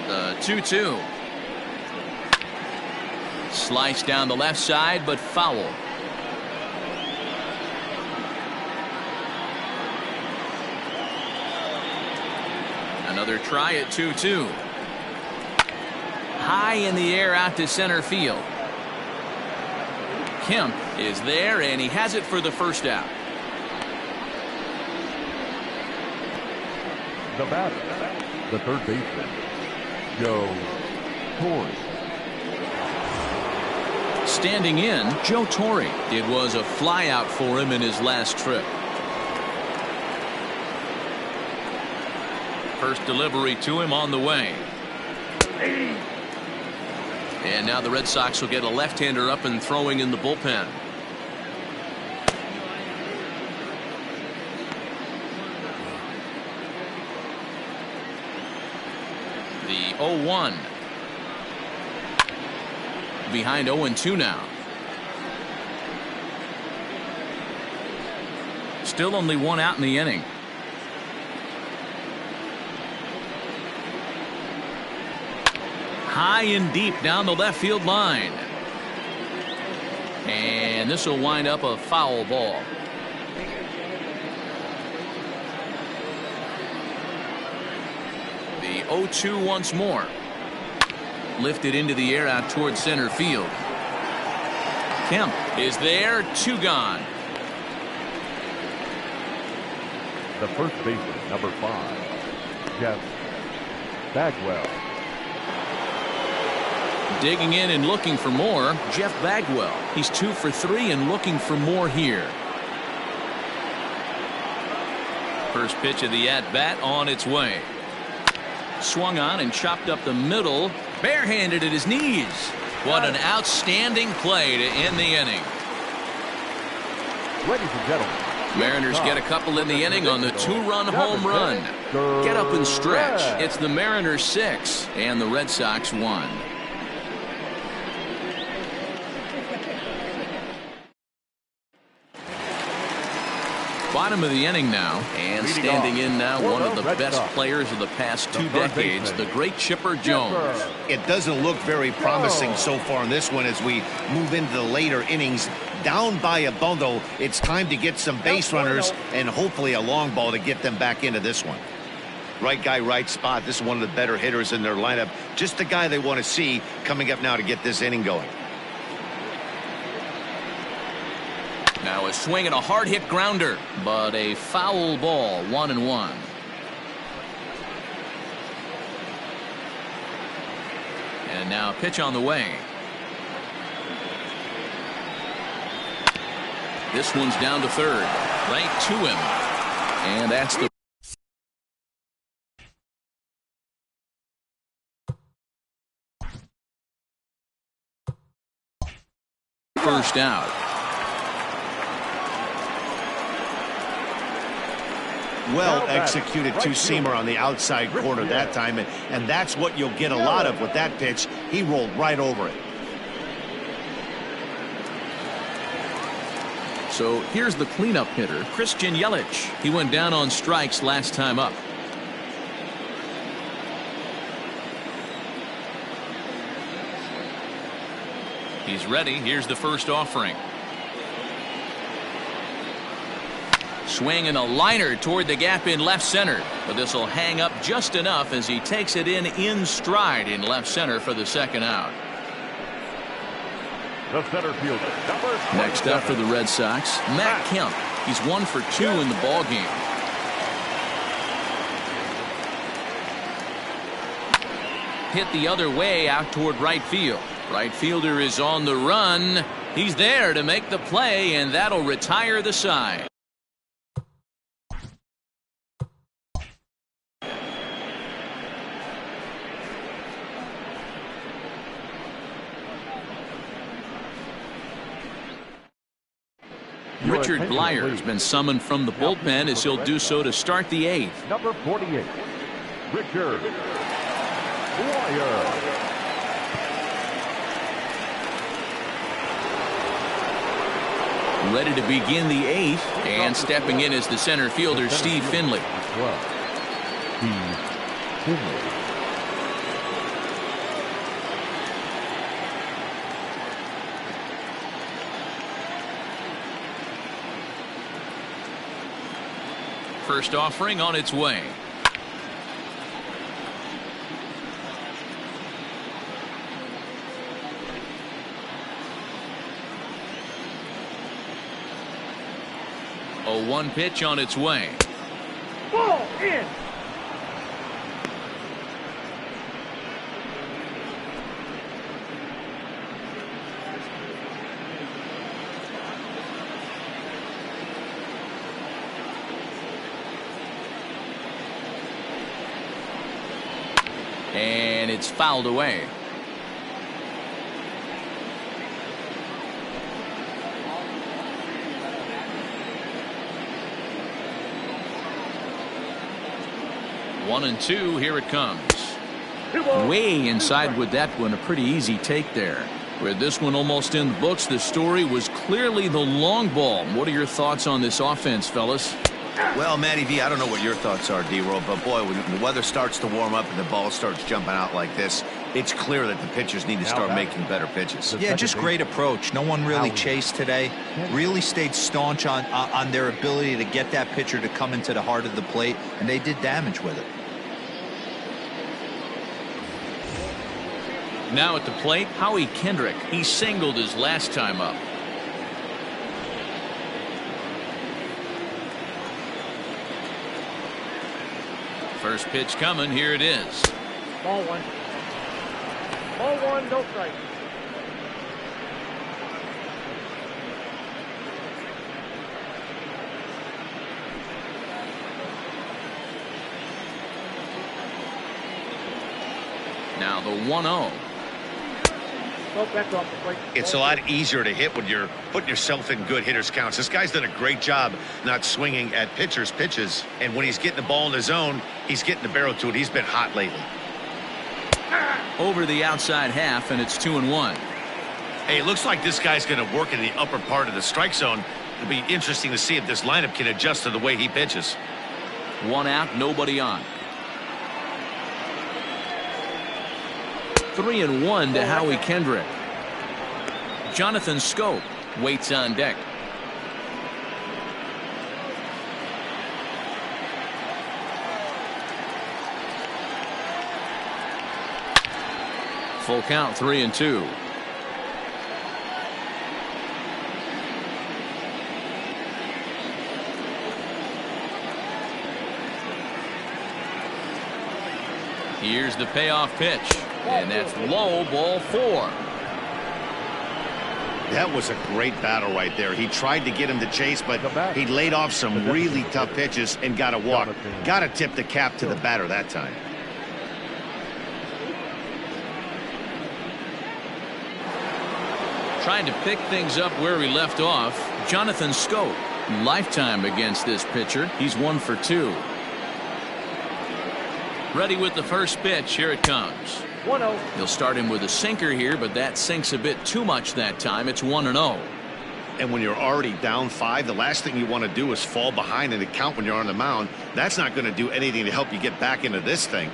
The 2-2. Slice down the left side, but foul. Another try at 2-2. High in the air out to center field. Kemp is there, and he has it for the first out. The batter, the third baseman, Joe Torre. Standing in, Joe Torre. It was a flyout for him in his last trip. First delivery to him on the way. And now the Red Sox will get a left-hander up and throwing in the bullpen. The 0-1. Behind 0-2 now. Still only one out in the inning. High and deep down the left field line. And this will wind up a foul ball. The 0-2 once more. Lifted into the air out towards center field. Kemp is there, 2 gone. The first baseman, number 5, Jeff Bagwell. Digging in and looking for more, Jeff Bagwell. He's 2 for 3 and looking for more here. First pitch of the at-bat on its way. Swung on and chopped up the middle. Barehanded at his knees. What an outstanding play to end the inning. Ladies and gentlemen, Mariners get a couple in the inning on the 2-run home run. Get up and stretch. It's the Mariners 6 and the Red Sox 1. Bottom of the inning now, and standing in now, one of the best players of the past 2 decades, the great Chipper Jones. It doesn't look very promising so far in this one as we move into the later innings. Down by a bundle, it's time to get some base runners and hopefully a long ball to get them back into this one. Right guy, right spot. This is one of the better hitters in their lineup. Just the guy they want to see coming up now to get this inning going. Now a swing and a hard hit grounder, but a foul ball, 1-1. And now a pitch on the way. This one's down to third, right to him, and that's the first out. Well executed two-seamer on the outside corner that time, and that's what you'll get a lot of with that pitch. He rolled right over it. So here's the cleanup hitter, Christian Yelich. He went down on strikes last time up. He's ready. Here's the first offering. Swing and a liner toward the gap in left center, but this will hang up just enough as he takes it in stride in left center for the second out. the center fielder, number 27. Next up for the Red Sox, Matt Kemp. He's 1 for 2 in the ball game. Hit the other way out toward right field. Right fielder is on the run. He's there to make the play, and that'll retire the side. Richard Blyer has been summoned from the bullpen as he'll do so to start the 8th. Number 48, Richard Blyer. Ready to begin the 8th, and stepping in is the center fielder, Steve Finley. Steve Finley. First offering on its way. A 1 pitch on its way. Ball in. And it's fouled away. One and two, here it comes. Way inside with that one, a pretty easy take there. With this one almost in the books, the story was clearly the long ball. What are your thoughts on this offense, fellas? Well, Matty V, I don't know what your thoughts are, D-Roll, but boy, when the weather starts to warm up and the ball starts jumping out like this, it's clear that the pitchers need to start making better pitches. Yeah, just great approach. No one really chased today. Really stayed staunch on their ability to get that pitcher to come into the heart of the plate, and they did damage with it. Now at the plate, Howie Kendrick. He singled his last time up. First pitch coming. Here it is. Ball 1. Ball 1, no strike. Now the 1-0. Oh, back off the plate. It's a lot easier to hit when you're putting yourself in good hitters' counts. This guy's done a great job not swinging at pitchers' pitches. And when he's getting the ball in the zone, he's getting the barrel to it. He's been hot lately. Over the outside half, and it's 2-1. Hey, it looks like this guy's going to work in the upper part of the strike zone. It'll be interesting to see if this lineup can adjust to the way he pitches. 1 out, nobody on. 3-1 to Howie Kendrick. Jonathan Scope waits on deck. Full count, 3-2. Here's the payoff pitch. And that's low, ball 4. That was a great battle right there. He tried to get him to chase, but he laid off some really tough pitches and got a walk. Got to tip the cap to the batter that time. Trying to pick things up where we left off. Jonathan Scope, lifetime against this pitcher. He's 1 for 2. Ready with the first pitch. Here it comes. 1-0. He'll start him with a sinker here, but that sinks a bit too much that time. It's 1-0. And when you're already down 5, the last thing you want to do is fall behind in the count when you're on the mound. That's not going to do anything to help you get back into this thing.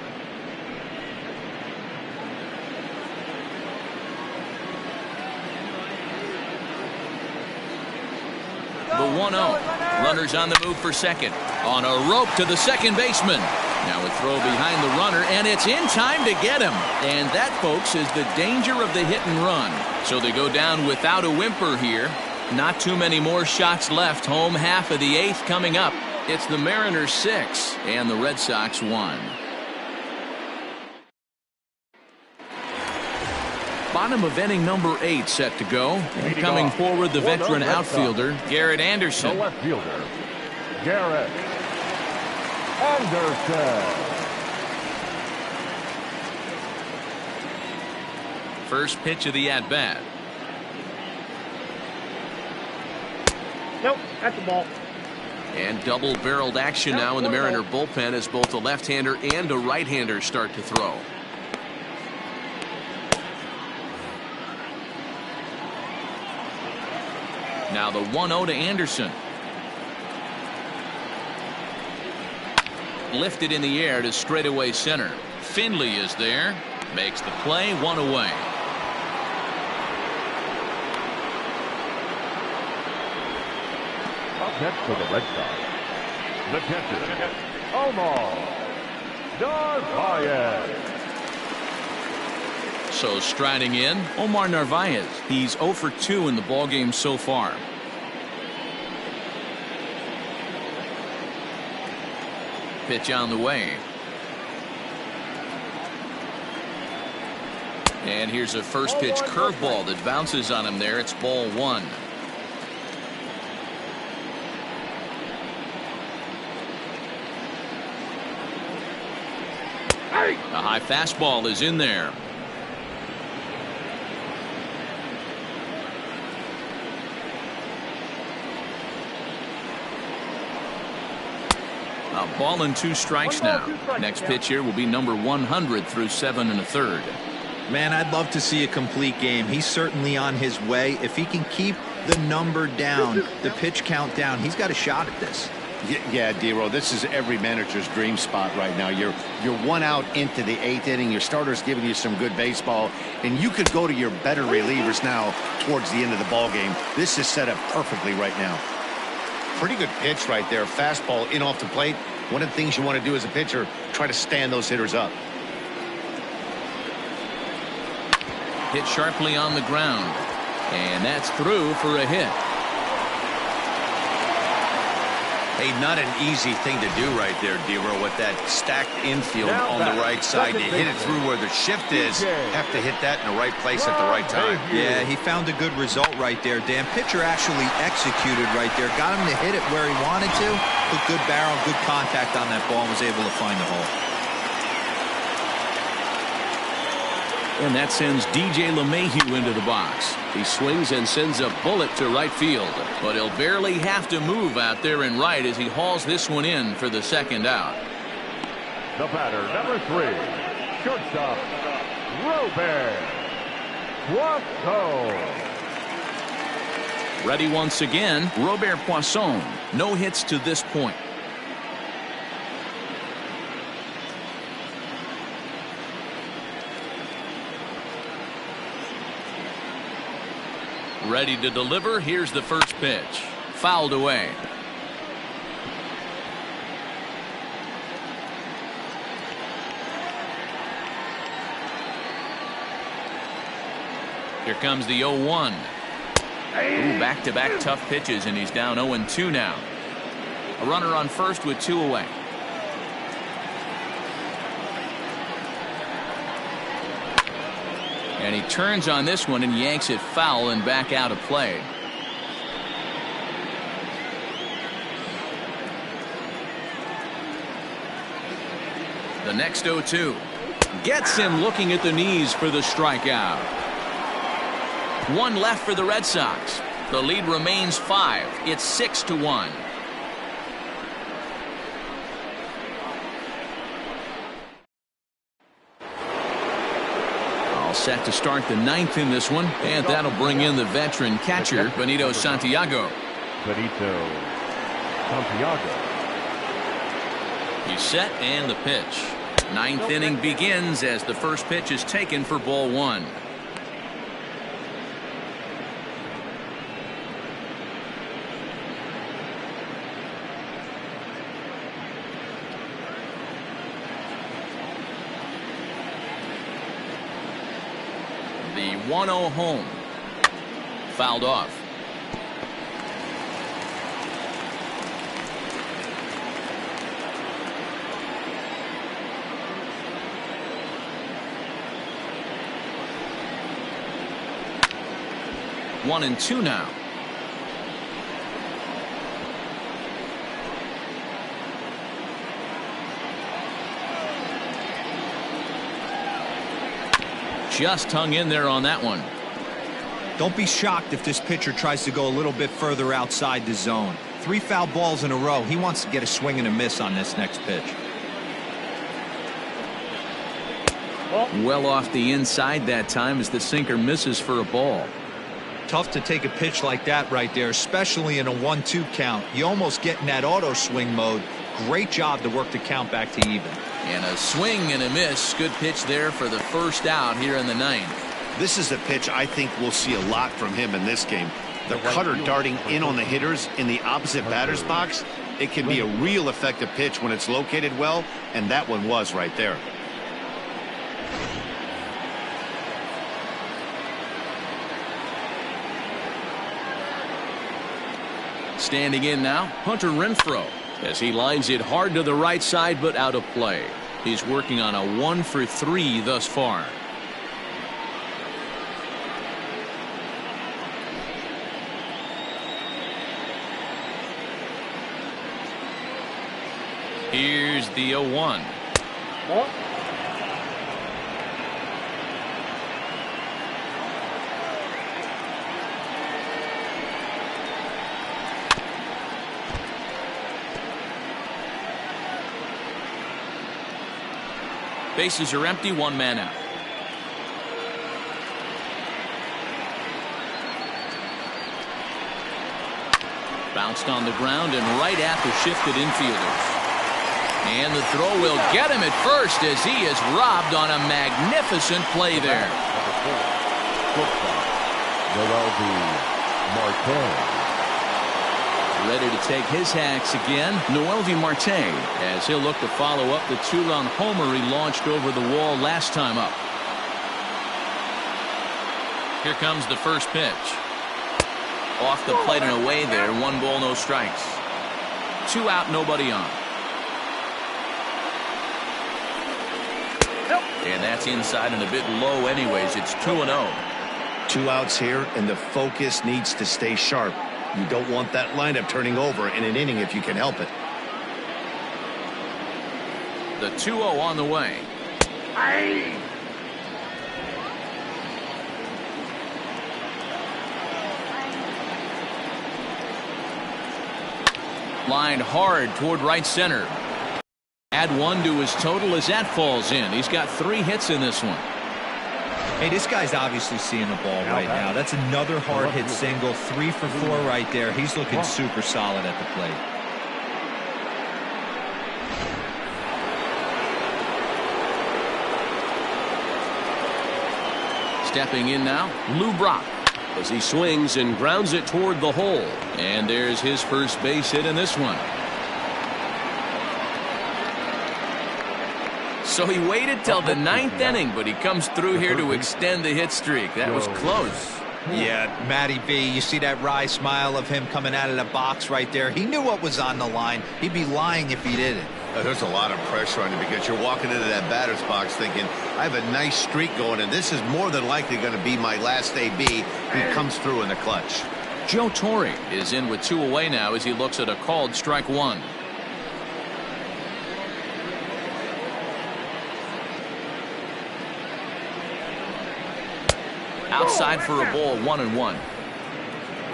The 1-0. Runners on the move for second. On a rope to the second baseman. Now a throw behind the runner, and it's in time to get him. And that, folks, is the danger of the hit and run. So they go down without a whimper here. Not too many more shots left. Home half of the 8th coming up. It's the Mariners 6 and the Red Sox 1. Bottom of inning number 8 set to go. And coming forward, the veteran outfielder, Garrett Anderson. The left fielder, Garrett Anderson. First pitch of the at-bat. Nope, that's the ball. And double-barreled action now in the Mariner bullpen as both a left-hander and a right-hander start to throw. Now the 1-0 to Anderson. Lifted in the air to straightaway center. Finley is there. Makes the play, 1 away. Up next for the Red Sox, the catcher, Omar Narvaez. So striding in, Omar Narvaez. He's 0 for 2 in the ballgame so far. Pitch on the way. And here's a first pitch curveball that bounces on him there. It's ball 1. A high fastball is in there. A ball and 2 strikes now. Next pitch here will be number 100 through 7 1/3. Man, I'd love to see a complete game. He's certainly on his way. If he can keep the number down, the pitch count down, he's got a shot at this. Yeah, D-Row, this is every manager's dream spot right now. You're 1 out into the 8th inning. Your starter's giving you some good baseball, and you could go to your better relievers now towards the end of the ball game. This is set up perfectly right now. Pretty good pitch right there. Fastball in off the plate. One of the things you want to do as a pitcher, try to stand those hitters up. Hit sharply on the ground. And that's through for a hit. Hey, not an easy thing to do right there, D-Row, with that stacked infield on the right side. You hit it through where the shift is. Have to hit that in the right place at the right time. Yeah, he found a good result right there, Dan. Pitcher actually executed right there. Got him to hit it where he wanted to. Put good barrel, good contact on that ball, and was able to find the hole. And that sends DJ LeMahieu into the box. He swings and sends a bullet to right field. But he'll barely have to move out there in right as he hauls this one in for the second out. The batter, number 3, shortstop, Robert Poisson. Ready once again, Robert Poisson. No hits to this point. Ready to deliver. Here's the first pitch. Fouled away. Here comes the 0-1. Back-to-back tough pitches, and he's down 0-2 now. A runner on first with 2 away. And he turns on this one and yanks it foul and back out of play. The next 0-2 gets him looking at the knees for the strikeout. 1 left for the Red Sox. The lead remains 5. It's 6-1. Set to start the 9th in this one, and that'll bring in the veteran catcher Benito Santiago. Benito Santiago. He's set, and the pitch. 9th inning begins as the first pitch is taken for ball 1. The 1-0 home. Fouled off. 1-2 now. Just hung in there on that one. Don't be shocked if this pitcher tries to go a little bit further outside the zone. 3 foul balls in a row. He wants to get a swing and a miss on this next pitch. Well off the inside that time as the sinker misses for a ball. Tough to take a pitch like that right there, especially in a 1-2 count. You almost get in that auto swing mode. Great job to work the count back to even. And a swing and a miss. Good pitch there for the first out here in the 9th. This is a pitch I think we'll see a lot from him in this game. The cutter darting in on the hitters in the opposite batter's box. It can be a real effective pitch when it's located well, and that one was right there. Standing in now, Hunter Renfroe, as he lines it hard to the right side but out of play. He's working on a 1-for-3 thus far. Here's the 0-1. Bases are empty, 1 man out. Bounced on the ground and right at the shifted infielders. And the throw will get him at first as he is robbed on a magnificent play there. Ready to take his hacks again, Noelvi Marte, as he'll look to follow up the 2-run homer he launched over the wall last time up. Here comes the first pitch. Off the plate and away there, 1 ball, no strikes. 2 out, nobody on. And that's inside and a bit low anyways. It's 2-0. 2 outs here, and the focus needs to stay sharp. You don't want that lineup turning over in an inning if you can help it. The 2-0 on the way. Lined hard toward right center. Add 1 to his total as that falls in. He's got 3 hits in this one. Hey, this guy's obviously seeing the ball right now. That's another hard hit single. 3 for 4 right there. He's looking super solid at the plate. Stepping in now, Lou Brock, as he swings and grounds it toward the hole. And there's his first base hit in this one. So he waited till the 9th inning, but he comes through here to extend the hit streak. That was close. Yeah, Matty B, you see that wry smile of him coming out of the box right there. He knew what was on the line. He'd be lying if he didn't. There's a lot of pressure on you because you're walking into that batter's box thinking, I have a nice streak going, and this is more than likely going to be my last AB. He comes through in the clutch. Joe Torre is in with 2 away now as he looks at a called strike 1. Outside for a ball, 1-1.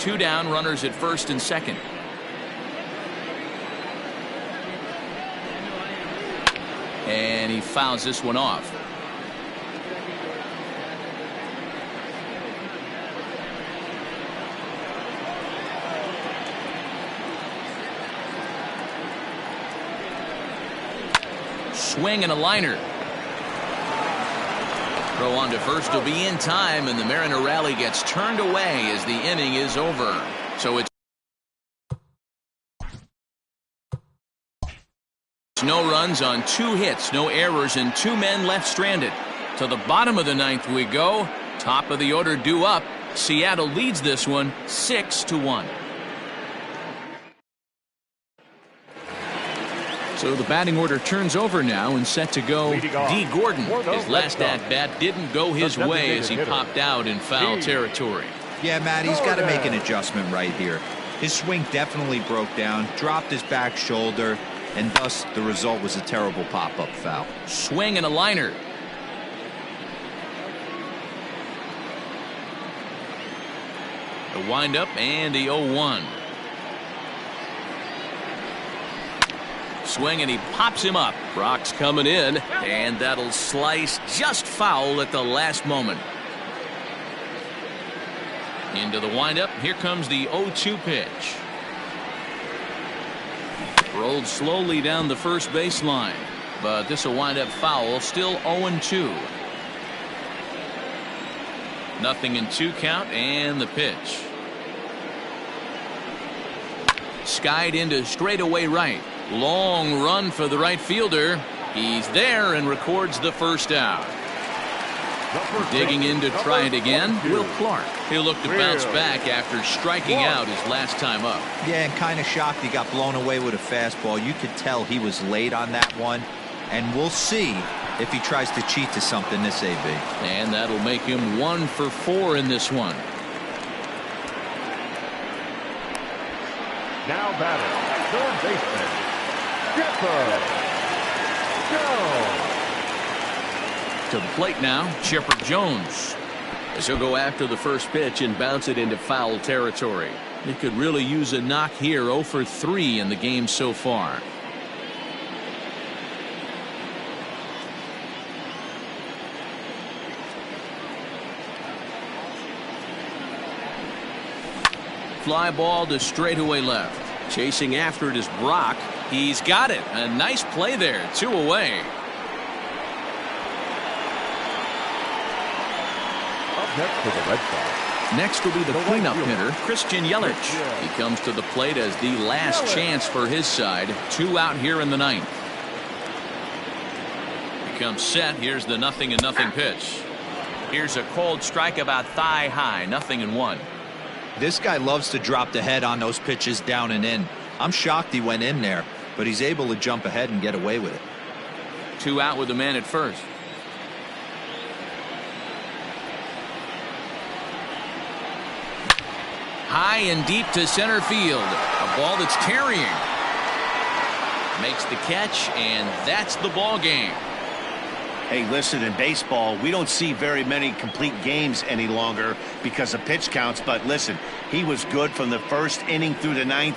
2 down, runners at first and second. And he fouls this one off. Swing and a liner. Throw on to first will be in time, and the Mariner rally gets turned away as the inning is over. So it's no runs on 2 hits, no errors, and 2 men left stranded. To the bottom of the 9th we go. Top of the order due up. Seattle leads this one 6-1. So the batting order turns over now and set to go D. Gordon. His last at-bat didn't go his way as he popped out in foul territory. Yeah, Matt, he's got to make an adjustment right here. His swing definitely broke down, dropped his back shoulder, and thus the result was a terrible pop-up foul. Swing and a liner. The windup and the 0-1. Swing and he pops him up. Brock's coming in, and that'll slice just foul at the last moment. Into the windup. Here comes the 0-2 pitch. Rolled slowly down the first baseline, but this will wind up foul. Still 0-2. Nothing in 2 count, and the pitch. Skied into straightaway right. Long run for the right fielder. He's there and records the first out. Digging in to try it again, Will Clark. He'll look to bounce back after striking out his last time up. Yeah, and kind of shocked he got blown away with a fastball. You could tell he was late on that one. And we'll see if he tries to cheat to something this AB. And that'll make him 1 for 4 in this one. Now batting, third baseman, Chipper Jones. To the plate now, Chipper Jones. As he'll go after the first pitch and bounce it into foul territory. He could really use a knock here. 0 for 3 in the game so far. Fly ball to straightaway left. Chasing after it is Brock. He's got it. A nice play there. 2 away. Up next for the Red Sox. Next will be the cleanup hitter, Christian Yelich. He comes to the plate as the last chance for his side. 2 out here in the 9th. He comes set. Here's the 0-0 pitch. Here's a cold strike about thigh high. 0-1. This guy loves to drop the head on those pitches down and in. I'm shocked he went in there, but he's able to jump ahead and get away with it. 2 out with the man at first. High and deep to center field. A ball that's tarrying. Makes the catch, and that's the ball game. Hey, listen, in baseball, we don't see very many complete games any longer because of pitch counts. But listen, he was good from the first inning through the 9th.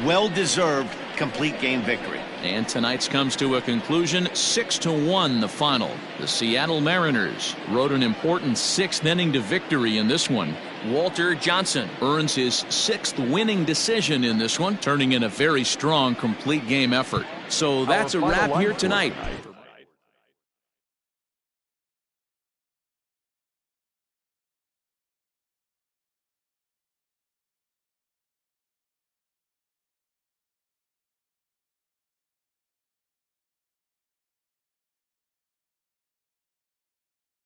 Well-deserved complete game victory. And tonight's comes to a conclusion. 6-1 the final. The Seattle Mariners rode an important 6th inning to victory in this one. Walter Johnson earns his 6th winning decision in this one, turning in a very strong complete game effort. So that's a wrap here tonight.